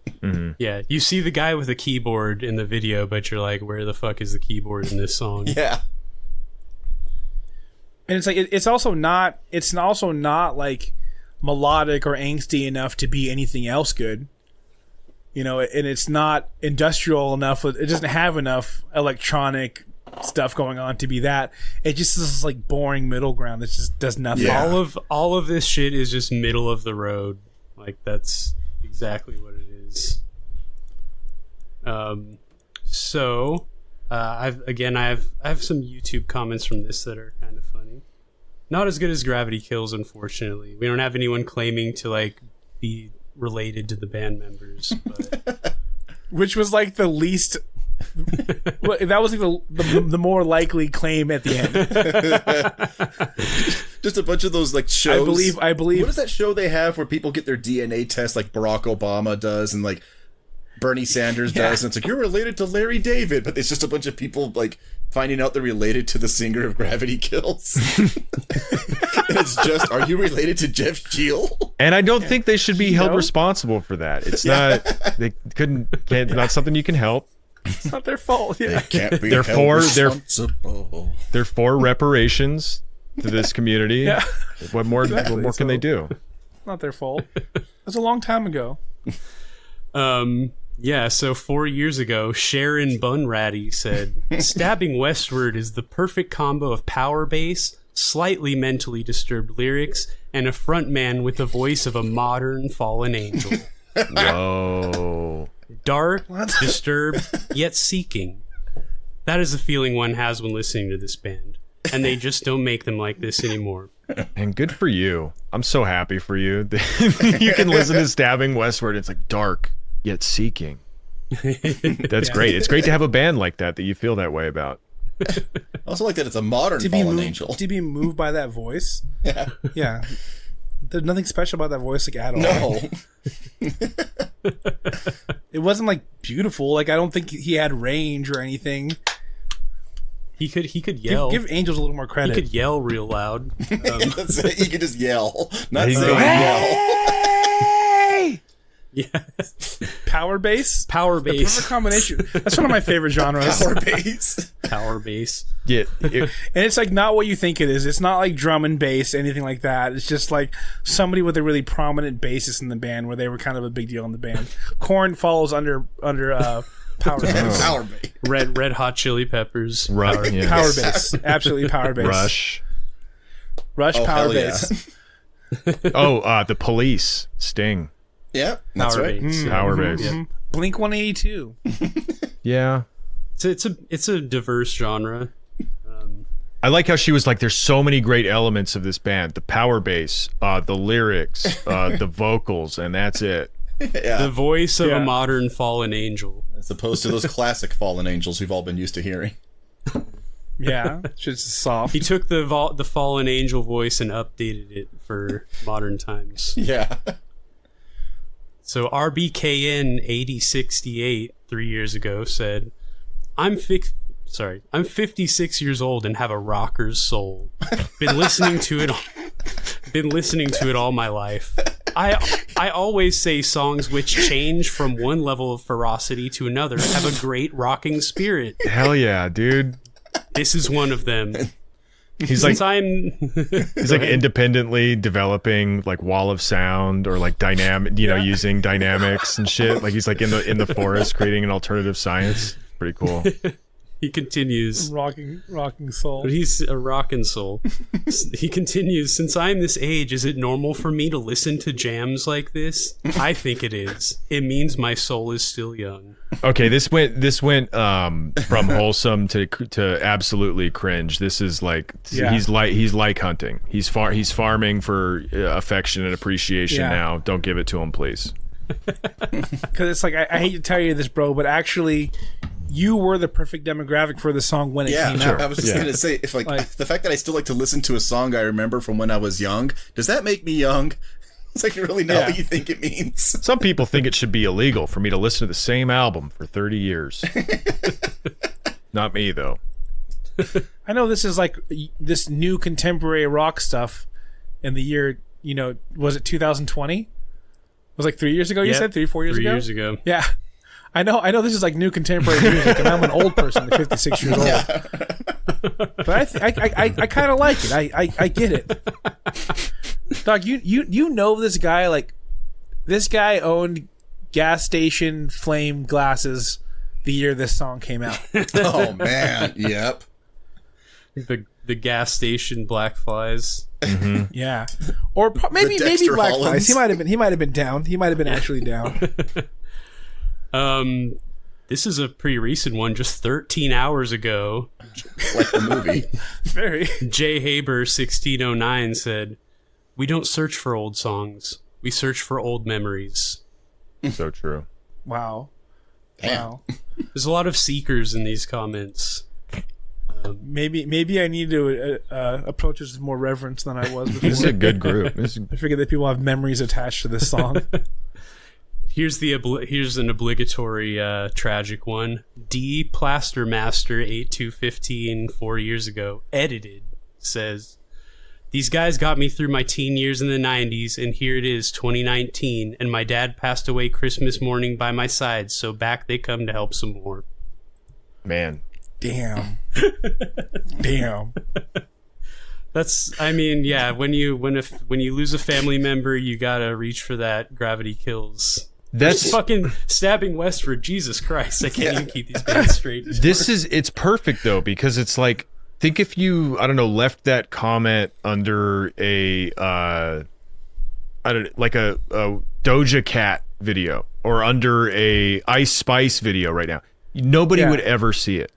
Yeah, you see the guy with the keyboard in the video, but you're like, where the fuck is the keyboard in this song? Yeah. And it's like it's also not like melodic or angsty enough to be anything else good. And it's not industrial enough. It doesn't have enough electronic stuff going on to be that. It just is this like boring middle ground that just does nothing. Yeah. All of this shit is just middle of the road. Like that's exactly what it is. I have some YouTube comments from this that are kind of funny. Not as good as Gravity Kills, unfortunately. We don't have anyone claiming to like be related to the band members, but Which was like the least. That was like the more likely claim at the end. Just a bunch of those like shows. I believe. What is that show they have where people get their DNA test like Barack Obama does, and like Bernie Sanders does. And it's like, you're related to Larry David, but it's just a bunch of people like finding out they're related to the singer of Gravity Kills. And it's just, are you related to Jeff Gill? And I don't think they should be held responsible for that. It's not. They not something you can help. It's not their fault. Yeah. They can't be They're held responsible. They're for reparations to this community. Yeah. What more? Exactly. What more can they do? Not their fault. It was a long time ago. Yeah, so 4 years ago, Sharon Bunratty said, Stabbing Westward is the perfect combo of power bass, slightly mentally disturbed lyrics, and a frontman with the voice of a modern fallen angel. Whoa. Dark, disturbed, yet seeking. That is the feeling one has when listening to this band. And they just don't make them like this anymore. And good for you. I'm so happy for you. You can listen to Stabbing Westward. It's like dark, yet seeking. That's great. It's great to have a band like that you feel that way about. I also like that it's a modern fallen angel. To be moved by that voice. Yeah. Yeah. There's nothing special about that voice like at all. No. It wasn't like beautiful. Like I don't think he had range or anything. He could yell. Give Angels a little more credit. He could yell real loud. That's it. He could just yell. Not He say goes, yell. Yeah. Power bass. Power The bass. perfect combination. That's one of my favorite genres. Power bass. Power bass. Yeah. And it's like not what you think it is. It's not like drum and bass, anything like that. It's just like somebody with a really prominent bassist in the band, where they were kind of a big deal in the band. Korn follows under power bass. Power bass. Red Hot Chili Peppers. Power Bass, absolutely power bass. Rush, Oh, power hell yeah. bass. The Police. Sting. Yeah, that's Power right. bass. Power bass. Yeah. Blink 182. Yeah. It's a diverse genre. I like how she was like, there's so many great elements of this band. The power bass, the lyrics, the vocals, and that's it. Yeah. The voice of Yeah. a modern fallen angel. As opposed to those classic fallen angels we've all been used to hearing. Yeah, it's just soft. He took the fallen angel voice and updated it for modern times. Yeah. So RBKN 8068 3 years ago said, I'm 56 years old and have a rocker's soul. Been listening to it all my life. I always say songs which change from one level of ferocity to another have a great rocking spirit. Hell yeah, dude. This is one of them. He's like independently developing like wall of sound or like dynamic, using dynamics and shit. Like he's like in the forest creating an alternative science. Pretty cool. He continues. Rocking soul. But he's a rockin' soul. He continues, since I'm this age, is it normal for me to listen to jams like this? I think it is. It means my soul is still young. Okay, this went from wholesome to absolutely cringe. This is like he's like hunting. He's farming for affection and appreciation now. Don't give it to him, please. Because it's like I hate to tell you this, bro, but actually, you were the perfect demographic for the song when it came out. I was just gonna say, if like the fact that I still like to listen to a song I remember from when I was young, does that make me young? It's like really not what you think it means. Some people think it should be illegal for me to listen to the same album for 30 years. Not me, though. I know this is like this new contemporary rock stuff in the year, was it 2020? It was like 3 years ago, you said? 4 years ago? 3 years ago. Yeah. I know this is like new contemporary music, and I'm an old person, 56 years old. But I kind of like it. I get it. Dog, you know this guy, like, this guy owned gas station flame glasses the year this song came out. Oh, man. Yep. The gas station black flies. Mm-hmm. Yeah. Or maybe black flies. He might have been down. He might have been actually down. This is a pretty recent one, just 13 hours ago. Like the movie. Very. Jay Haber 1609 said, "We don't search for old songs. We search for old memories." So true. Wow. Damn. Wow. There's a lot of seekers in these comments. Maybe I need to approach this with more reverence than I was before. This is a good group. I figure that people have memories attached to this song. Here's an obligatory tragic one. D Plaster Master 8215 4 years ago edited says, "These guys got me through my teen years in the 90s, and here it is 2019, and my dad passed away Christmas morning by my side, so back they come to help some more." Man. Damn. Damn. When you lose a family member, you gotta reach for that Gravity Kills. That's fucking Stabbing Westward. Jesus Christ, I can't even keep these bands straight. It's perfect though, because it's like, think if you, I don't know, left that comment under a Doja Cat video or under a Ice Spice video right now, nobody would ever see it.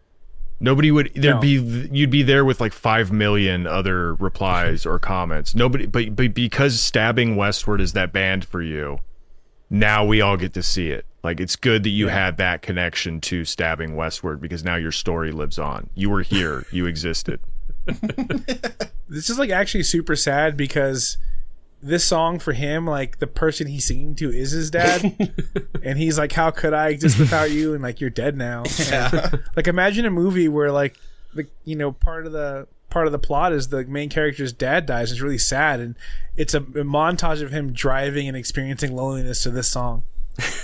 Nobody would. You'd be there with like 5 million other replies or comments. Nobody, but because Stabbing Westward is that band for you, now we all get to see it. Like, it's good that you had that connection to Stabbing Westward, because now your story lives on. You were here. You existed. This is like actually super sad, because this song for him, like the person he's singing to is his dad, and he's like, "How could I exist without you?" And like, "You're dead now." Yeah. Like, imagine a movie where like part of the plot is the main character's dad dies. It's really sad, and it's a montage of him driving and experiencing loneliness to this song.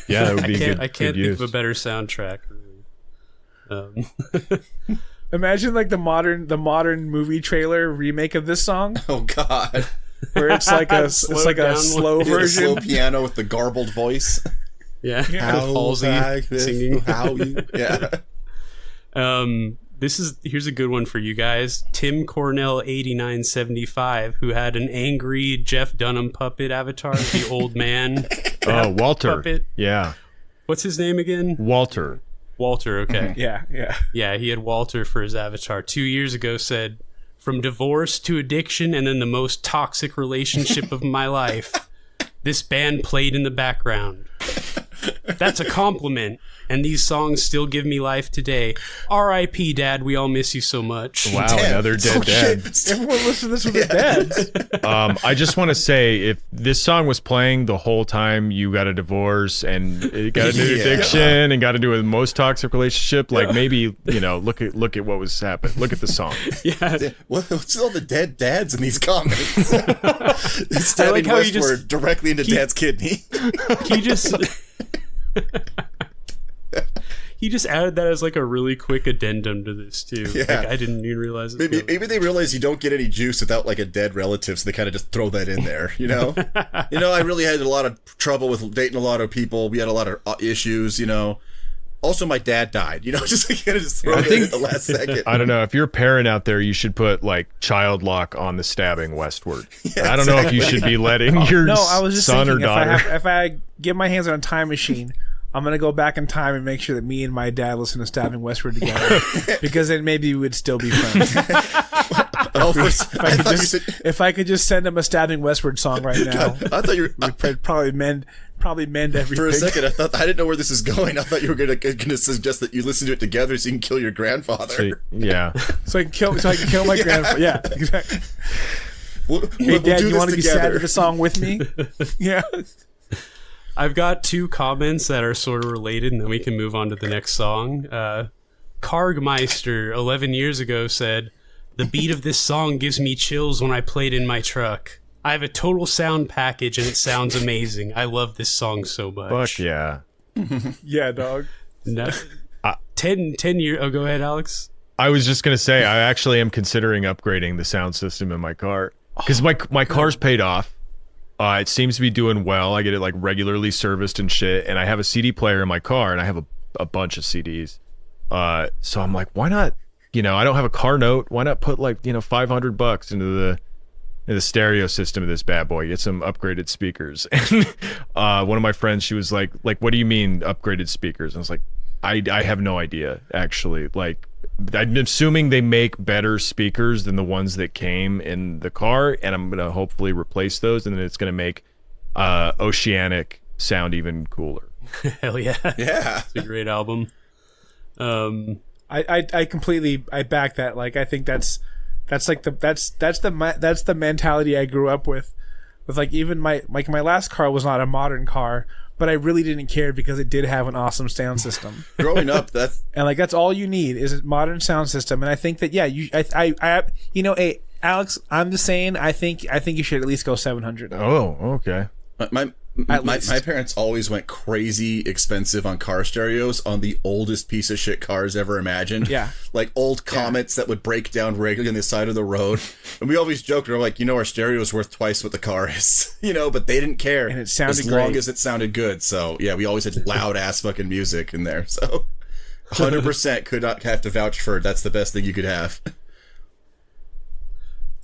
Yeah, that would be I can't think of a better soundtrack. Imagine like the modern movie trailer remake of this song. Oh God. Where it's like a slow version, slow piano with the garbled voice. Yeah, How Halsey singing. How you? Yeah. Here's a good one for you guys. Tim Cornell 8975, who had an angry Jeff Dunham puppet avatar, the old man. Oh, Walter. Puppet. Yeah. What's his name again? Walter. Walter. Okay. Yeah. Yeah, he had Walter for his avatar. 2 years ago, said, "From divorce to addiction and then the most toxic relationship of my life, this band played in the background. That's a compliment, and these songs still give me life today. R.I.P. Dad, we all miss you so much." Wow, another dead dad. Everyone listen to this with their dads. I just want to say, if this song was playing the whole time you got a divorce and it got a new addiction and got into a most toxic relationship, like maybe, look at what was happening. Look at the song. Yeah. What's all the dead dads in these comments? Stabbing how Westward directly into Dad's kidney. He just added that as like a really quick addendum to this too. Yeah. Like, I didn't even realize it. Maybe they realize you don't get any juice without like a dead relative, so they kind of just throw that in there. I really had a lot of trouble with dating a lot of people. We had a lot of issues. Also, my dad died. Just like just throw it in at the last second. I don't know, if you're a parent out there, you should put like child lock on the Stabbing Westward. Yeah, I don't know if you should be letting your son or daughter. If I get my hands on a time machine, I'm going to go back in time and make sure that me and my dad listen to Stabbing Westward together, because then maybe we would still be friends. If I could just send him a Stabbing Westward song right now, God, I thought you were we'd probably mend everything. For a second, I didn't know where this is going. I thought you were going to suggest that you listen to it together so you can kill your grandfather. So I can kill my grandfather. Yeah, exactly. Hey, Dad, you want to be sad to the song with me? Yeah. I've got 2 comments that are sort of related, and then we can move on to the next song. Kargmeister 11 years ago said, "The beat of this song gives me chills when I play it in my truck. I have a total sound package, and it sounds amazing. I love this song so much." Fuck yeah. Yeah, dog. No, 10 years... Oh, go ahead, Alex. I was just going to say, I actually am considering upgrading the sound system in my car, because my car's paid off. It seems to be doing well. I get it like regularly serviced and shit, and I have a CD player in my car, and I have a bunch of CDs. So I'm like, why not? I don't have a car note. Why not put like $500 into the stereo system of this bad boy? Get some upgraded speakers. And one of my friends, she was like, what do you mean upgraded speakers? And I was like, I have no idea actually. Like, I'm assuming they make better speakers than the ones that came in the car, and I'm gonna hopefully replace those, and then it's gonna make Oceanic sound even cooler. Hell yeah. Yeah. It's a great album. I completely back that. Like, I think that's the mentality I grew up with. with like even my last car was not a modern car, but I really didn't care because it did have an awesome sound system. Growing up, that's all you need is a modern sound system. And I think that hey, Alex, I'm just saying I think you should at least go 700. Oh, okay. My parents always went crazy expensive on car stereos on the oldest piece of shit cars ever imagined. Yeah. Like old Comets that would break down regularly on the side of the road. And we always joked, we're like, our stereo is worth twice what the car is. But they didn't care. And it sounded as great. long as it sounded good. So, yeah, we always had loud ass fucking music in there. So, 100% could not have to vouch for it. That's the best thing you could have.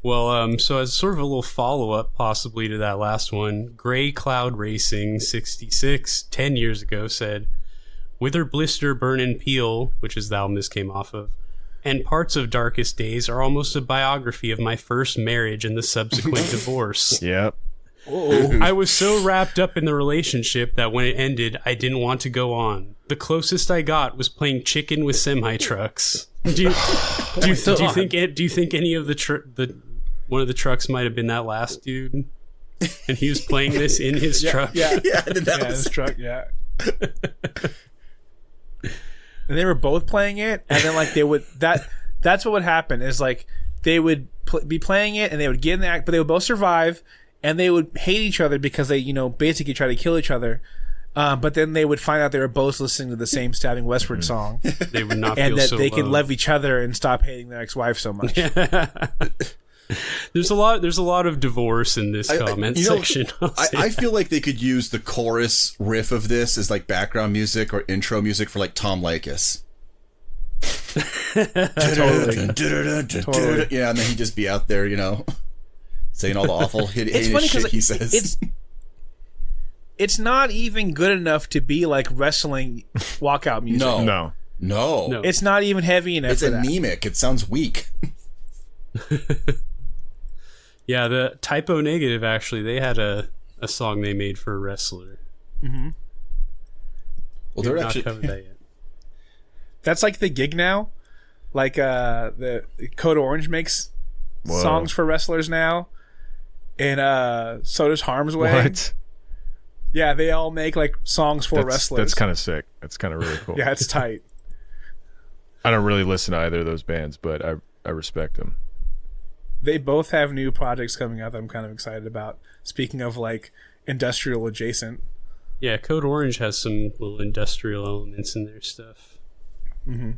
Well, so as sort of a little follow-up possibly to that last one, Gray Cloud Racing 66, 10 years ago, said, Wither Blister Burn and Peel, which is the album this came off of, and parts of Darkest Days are almost a biography of my first marriage and the subsequent divorce. Yep. I was so wrapped up in the relationship that when it ended, I didn't want to go on. The closest I got was playing chicken with semi-trucks. Do you think any of the one of the trucks might have been that last dude, and he was playing this in his truck? Yeah, his truck. Yeah. And they were both playing it, and then like they would that's what would happen is like they would be playing it, and they would get in the act, but they would both survive, and they would hate each other because they basically try to kill each other. But then they would find out they were both listening to the same Stabbing Westward song. They would not and feel that so they loved. could love each other and stop hating their ex-wife so much. There's a lot of divorce in this comment section. I feel like they could use the chorus riff of this as like background music or intro music for like Tom Likas. Totally. Yeah, and then he'd just be out there, saying all the awful heinous shit he says. It's not even good enough to be like wrestling walkout music. No. It's not even heavy enough. It's anemic. It sounds weak. Yeah, the Typo Negative, actually, they had a song they made for a wrestler. Mm-hmm. Well, they're actually... not covered that yet. That's like the gig now. Like the Code Orange makes songs for wrestlers now. And so does Harm's Way. What? Yeah, they all make like songs for wrestlers. That's kind of sick. That's kind of really cool. Yeah, it's tight. I don't really listen to either of those bands, but I respect them. They both have new projects coming out that I'm kind of excited about. Speaking of like industrial adjacent. Yeah, Code Orange has some little industrial elements in their stuff. Mm-hmm.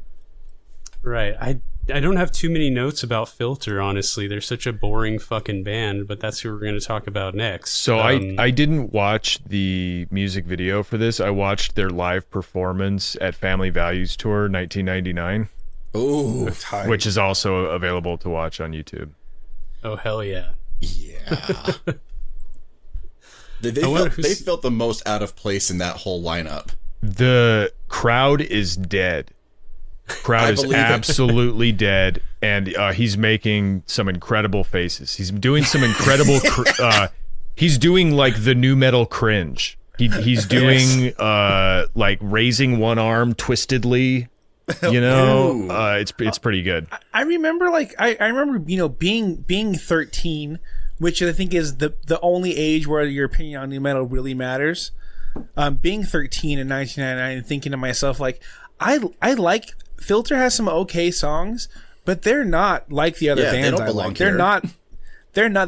Right. I don't have too many notes about Filter, honestly. They're such a boring fucking band, but that's who we're going to talk about next. So I didn't watch the music video for this. I watched their live performance at Family Values Tour 1999. Ooh, which is also available to watch on YouTube. Oh, hell yeah. Yeah. They felt the most out of place in that whole lineup. The crowd is dead. Crowd is absolutely dead, and he's making some incredible faces. He's doing some incredible he's doing like the new metal cringe. He's doing like raising one arm twistedly. It's pretty good. I remember being 13, which I think is the only age where your opinion on new metal really matters. Being 13 in 1999 and thinking to myself like I like Filter has some okay songs, but they're not like the other bands I like. They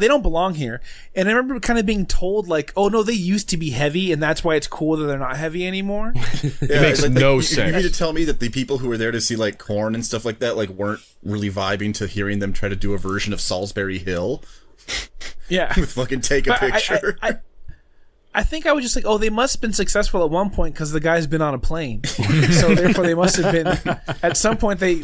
don't belong here. And I remember kind of being told like, oh no, they used to be heavy and that's why it's cool that they're not heavy anymore. It makes no sense. You mean to tell me that the people who were there to see like Korn and stuff like that like weren't really vibing to hearing them try to do a version of Salisbury Hill? Yeah. With fucking Take a Picture. I think I was just like, oh, they must have been successful at one point because the guy's been on a plane. So therefore they must have been, at some point you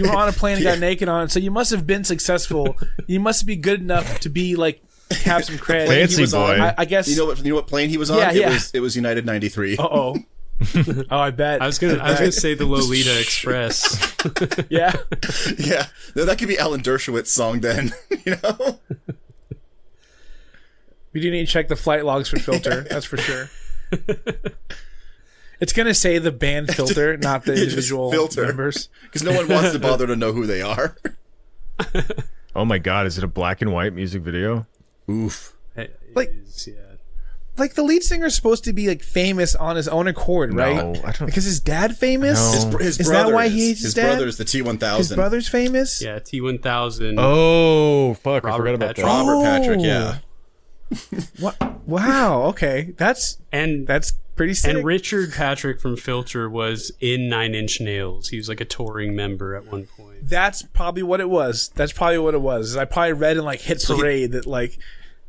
were on a plane and got naked on it. So you must have been successful. You must be good enough to be like, have some credit. Fancy boy. I guess. You know what plane he was on? Yeah. It was United 93. Uh-oh. Oh, I bet. I was gonna say the Lolita Express. Yeah. Yeah. No, that could be Alan Dershowitz's song then, We do need to check the flight logs for Filter. That's for sure. It's going to say the band Filter, not the individual members. Because no one wants to bother to know who they are. Oh my god, is it a black and white music video? Oof. Like- yeah. Like the lead singer's supposed to be like famous on his own accord, right? No, I don't. Because his dad famous. No. His Is brother that why is. he hates his His dad? brother's the T-1000. His brother's famous. Yeah, T1000. Oh fuck! I Robert forgot about Patrick. that. Robert Oh. Patrick, yeah. Wow. Okay, that's pretty sick. And Richard Patrick from Filter was in Nine Inch Nails. He was like a touring member at one point. That's probably what it was. I probably read in like Hit Parade that like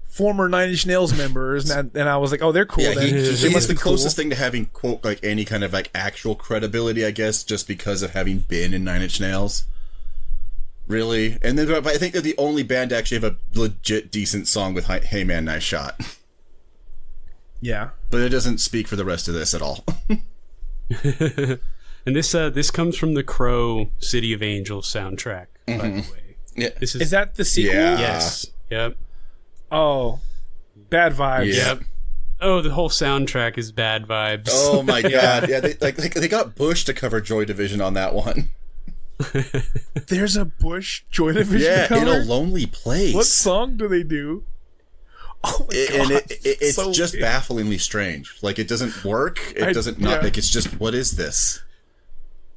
former Nine Inch Nails members, and I was like, oh, they're cool. Yeah, then. he They is must the be closest cool. thing to having, quote, like any kind of like actual credibility, I guess, just because of having been in Nine Inch Nails. Really? And then, but I think they're the only band to actually have a legit decent song with Hey Man, Nice Shot. Yeah. But it doesn't speak for the rest of this at all. And this comes from the Crow City of Angels soundtrack, by the way. Yeah. This Is that the sequel? Yeah. Yes. Yep. Oh, bad vibes. Yeah. Yep. Oh, the whole soundtrack is bad vibes. Oh my god. Yeah, they got Bush to cover Joy Division on that one. There's a Bush Joy Division Yeah, cover? In a Lonely Place. What song do they do? Oh my And god! it's so just weird. bafflingly strange. Like, it doesn't work. It doesn't not yeah. like, it's just, what is this?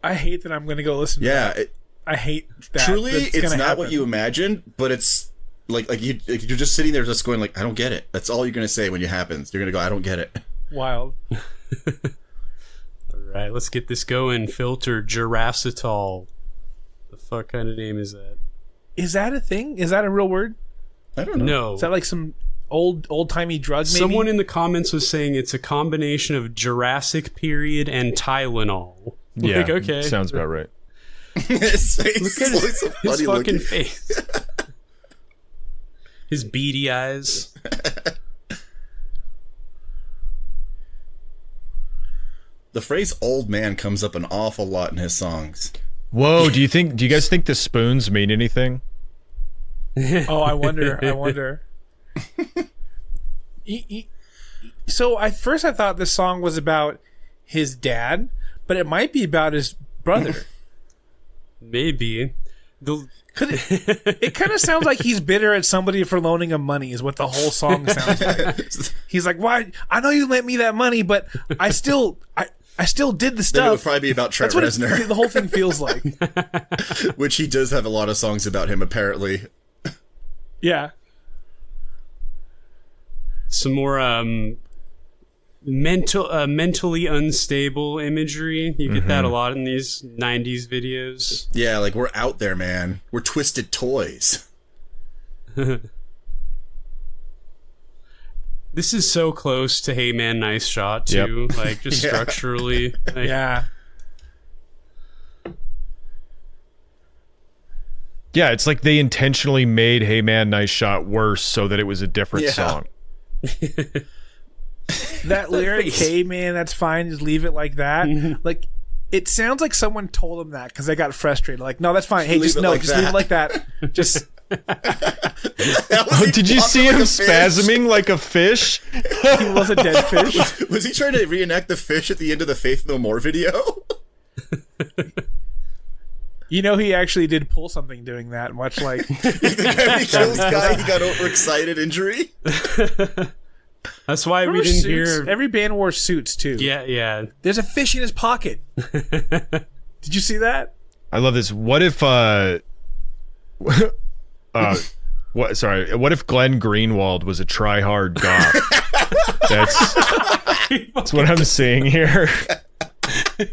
I hate that I'm going to go listen. Yeah, to that. I hate that. truly, that's it's gonna not happen. what you imagine, but it's like you're just sitting there just going like, I don't get it. That's all you're gonna say when it happens. You're gonna go, I don't get it. Wild. All right, let's get this going. Filter Jurassitol. The fuck kind of name is that? Is that a thing? Is that a real word? I don't know. No. Is that like some old timey drug? Maybe? Someone in the comments was saying it's a combination of Jurassic period and Tylenol. Yeah, Like, okay. sounds about right. His face Look at is so his funny fucking looking. face. His beady eyes. The phrase "old man" comes up an awful lot in his songs. Whoa, do you guys think the spoons mean anything? Oh, I wonder. So at first I thought this song was about his dad, but it might be about his brother. Maybe. It kind of sounds like he's bitter at somebody for loaning him money is what the whole song sounds like. He's like, why? I know you lent me that money, but I still did the Then it would stuff. probably be about Trent That's what Reznor, the whole thing feels like. which he does have a lot of songs about him, apparently. Yeah. Some more mentally unstable imagery. You get that a lot in these 90s videos. Yeah, like, we're out there, man. We're twisted toys. This is so close to Hey Man, Nice Shot, too. Like, just Yeah. structurally. Like, Yeah. Yeah, it's like they intentionally made Hey Man, Nice Shot worse so that it was a different Yeah. song. That lyric, face. hey man, that's fine, just leave it like that. Like, it sounds like someone told him that because they got frustrated. Like, no, that's fine. Hey, Leave just it no, like just that. leave it like that. Just Oh, did you see him spasming like a fish? he was a dead fish. Was he trying to reenact the fish at the end of the Faith No More video? You know, he actually did pull something doing that, much like He kills guy, he got overexcited injury. That's why we Remember didn't suits? hear. Every band wore suits too. Yeah. There's a fish in his pocket. Did you see that? I love this. What if what if Glenn Greenwald was a try-hard goth? That's what I'm seeing here.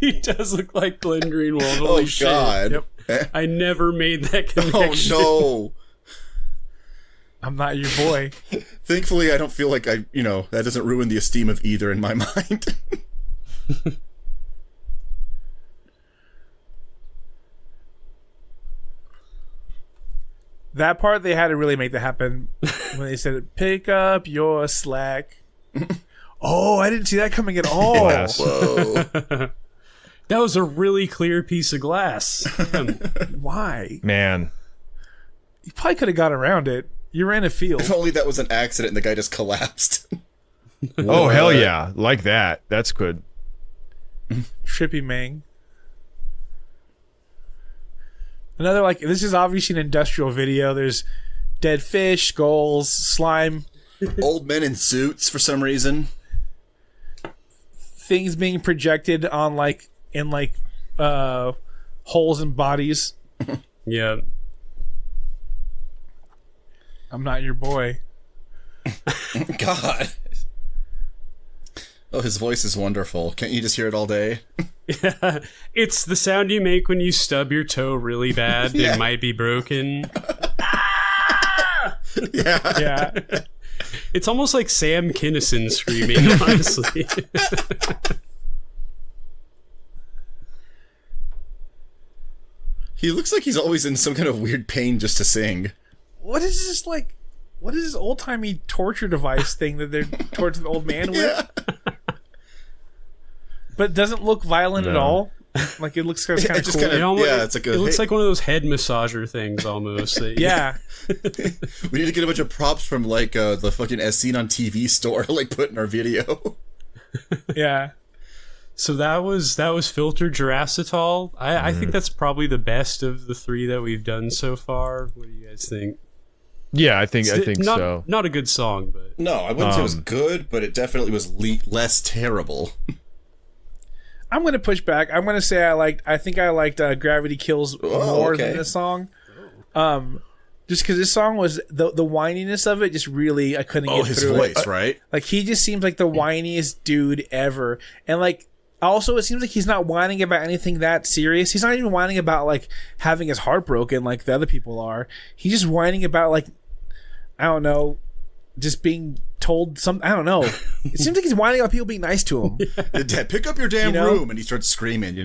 He does look like Glenn Greenwald. Oh, Holy shit. God. Yep. I never made that Oh, connection. no. I'm not your boy. Thankfully, I don't feel like that doesn't ruin the esteem of either in my mind. That part they had to really make that happen when they said, "Pick up your slack." Oh, I didn't see that coming at all. Yes. Whoa. That was a really clear piece of glass. Why? Man. You probably could have got around it. You're in a field. If only that was an accident and the guy just collapsed. Oh, hell yeah. Like that. That's good. Trippy Mang. Another, like, this is obviously an industrial video. There's dead fish, skulls, slime. Old men in suits for some reason. Things being projected on holes in bodies. Yeah. I'm not your boy. God. Oh, his voice is wonderful. Can't you just hear it all day? Yeah. It's the sound you make when you stub your toe really bad. Yeah. It might be broken. Yeah. It's almost like Sam Kinison screaming, honestly. He looks like he's always in some kind of weird pain just to sing. What is this old-timey torture device thing that they're torturing the old man with? But it doesn't look violent at all. Like, it looks kind of cool. It looks like one of those head massager things almost. Yeah. We need to get a bunch of props from the fucking As Seen on TV store, put in our video. Yeah. So that was Filtered Jurassitol. I think that's probably the best of the three that we've done so far. What do you guys think? Yeah, I think so. Not a good song, but No, I wouldn't say it was good, but it definitely was less terrible. I'm going to push back. I'm going to say I think I liked Gravity Kills more than this song. Just because this song was the whininess of it just really I couldn't get his through voice, it. right? He just seems like the whiniest dude ever. And also it seems like he's not whining about anything that serious. He's not even whining about having his heart broken like the other people are. He's just whining about I don't know, just being told I don't know. It seems like he's whining about people being nice to him. Dad, pick up your damn room, and he starts screaming.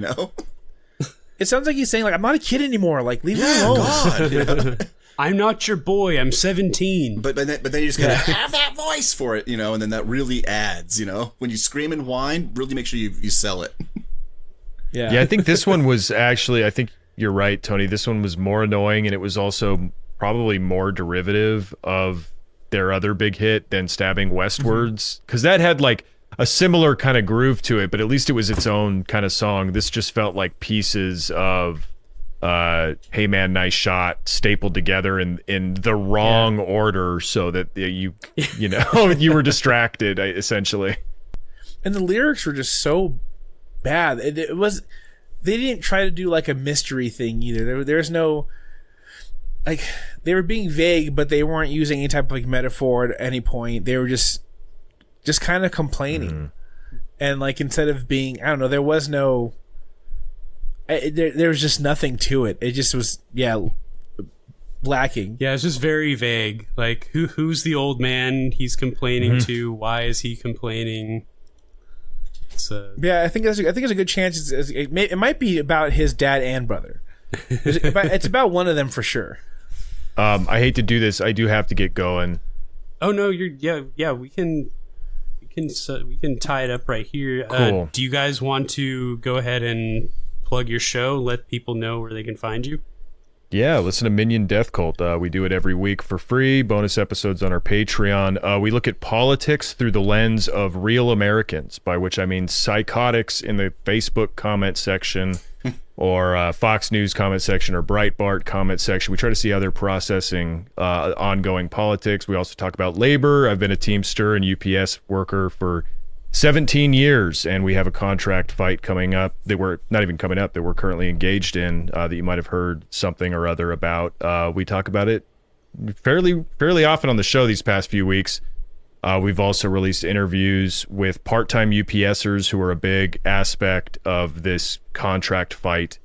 It sounds like he's saying I'm not a kid anymore. Leave me alone. God. I'm not your boy. I'm 17. But then you just gotta have that voice for it, and then that really adds, when you scream and whine, really make sure you sell it. Yeah, I think this one was actually, I think you're right, Tony. This one was more annoying, and it was also probably more derivative of their other big hit than Stabbing Westwards, because that had a similar kind of groove to it, but at least it was its own kind of song. This just felt like pieces of Hey Man, Nice Shot stapled together in the wrong order so that you were distracted essentially. And the lyrics were just so bad. It was, they didn't try to do a mystery thing either. There's no they were being vague, but they weren't using any type of metaphor at any point. They were just kind of complaining. And instead of being, I don't know, there was no there was just nothing to it. It just was lacking. Yeah, it's just very vague. Who's the old man he's complaining to? Why is he complaining? Yeah, I think there's a good chance it might be about his dad and brother. It's about one of them for sure. I hate to do this. I do have to get going. Oh no, we can tie it up right here. Cool. Do you guys want to go ahead and plug your show? Let people know where they can find you. Yeah, listen to Minion Death Cult. We do it every week for free. Bonus episodes on our Patreon. We look at politics through the lens of real Americans, by which I mean psychotics in the Facebook comment section or Fox News comment section or Breitbart comment section. We try to see how they're processing ongoing politics. We also talk about labor. I've been a Teamster and UPS worker for 17 years, and we have a contract fight coming up that we're not even coming up, that we're currently engaged in, that you might have heard something or other about. We talk about it fairly often on the show these past few weeks. We've also released interviews with part-time UPSers who are a big aspect of this contract fight,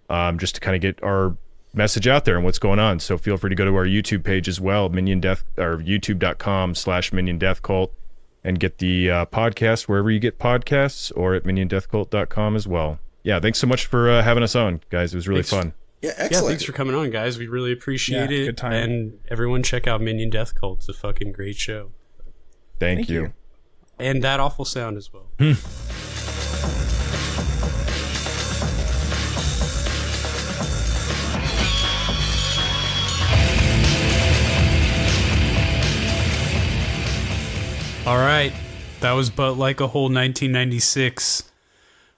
just to kind of get our message out there and what's going on. So feel free to go to our YouTube page as well, youtube.com/Minion Death Cult, and get the podcast wherever you get podcasts, or at miniondeathcult.com as well. Yeah, thanks so much for having us on, guys. It was really fun. Yeah, excellent. Yeah, thanks for coming on, guys. We really appreciate it. Good time. And everyone check out Minion Death Cult. It's a fucking great show. Thank you. And that awful sound as well. All right. That was But Like a Whole 1996.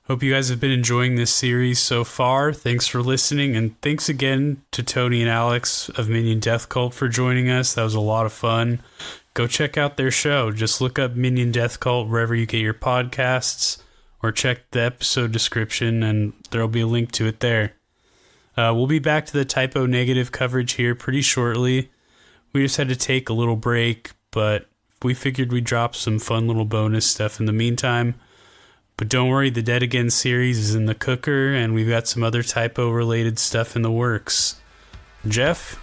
Hope you guys have been enjoying this series so far. Thanks for listening, and thanks again to Tony and Alex of Minion Death Cult for joining us. That was a lot of fun. Go check out their show. Just look up Minion Death Cult wherever you get your podcasts, or check the episode description, and there'll be a link to it there. We'll be back to the typo negative coverage here pretty shortly. We just had to take a little break, but we figured we'd drop some fun little bonus stuff in the meantime. But don't worry, the Dead Again series is in the cooker, and we've got some other typo-related stuff in the works. Jeff?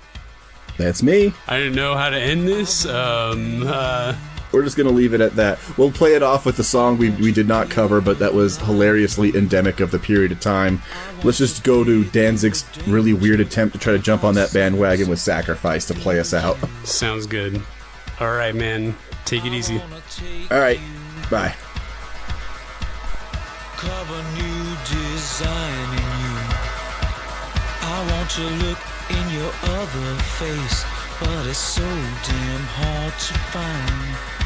That's me. I didn't know how to end this. We're just going to leave it at that. We'll play it off with the song we did not cover, but that was hilariously endemic of the period of time. Let's just go to Danzig's really weird attempt to try to jump on that bandwagon with Sacrifice to play us out. Sounds good. All right, man. Take it easy. All right. Bye. Cover new design in you. I want to look in your other face, but it's so damn hard to find.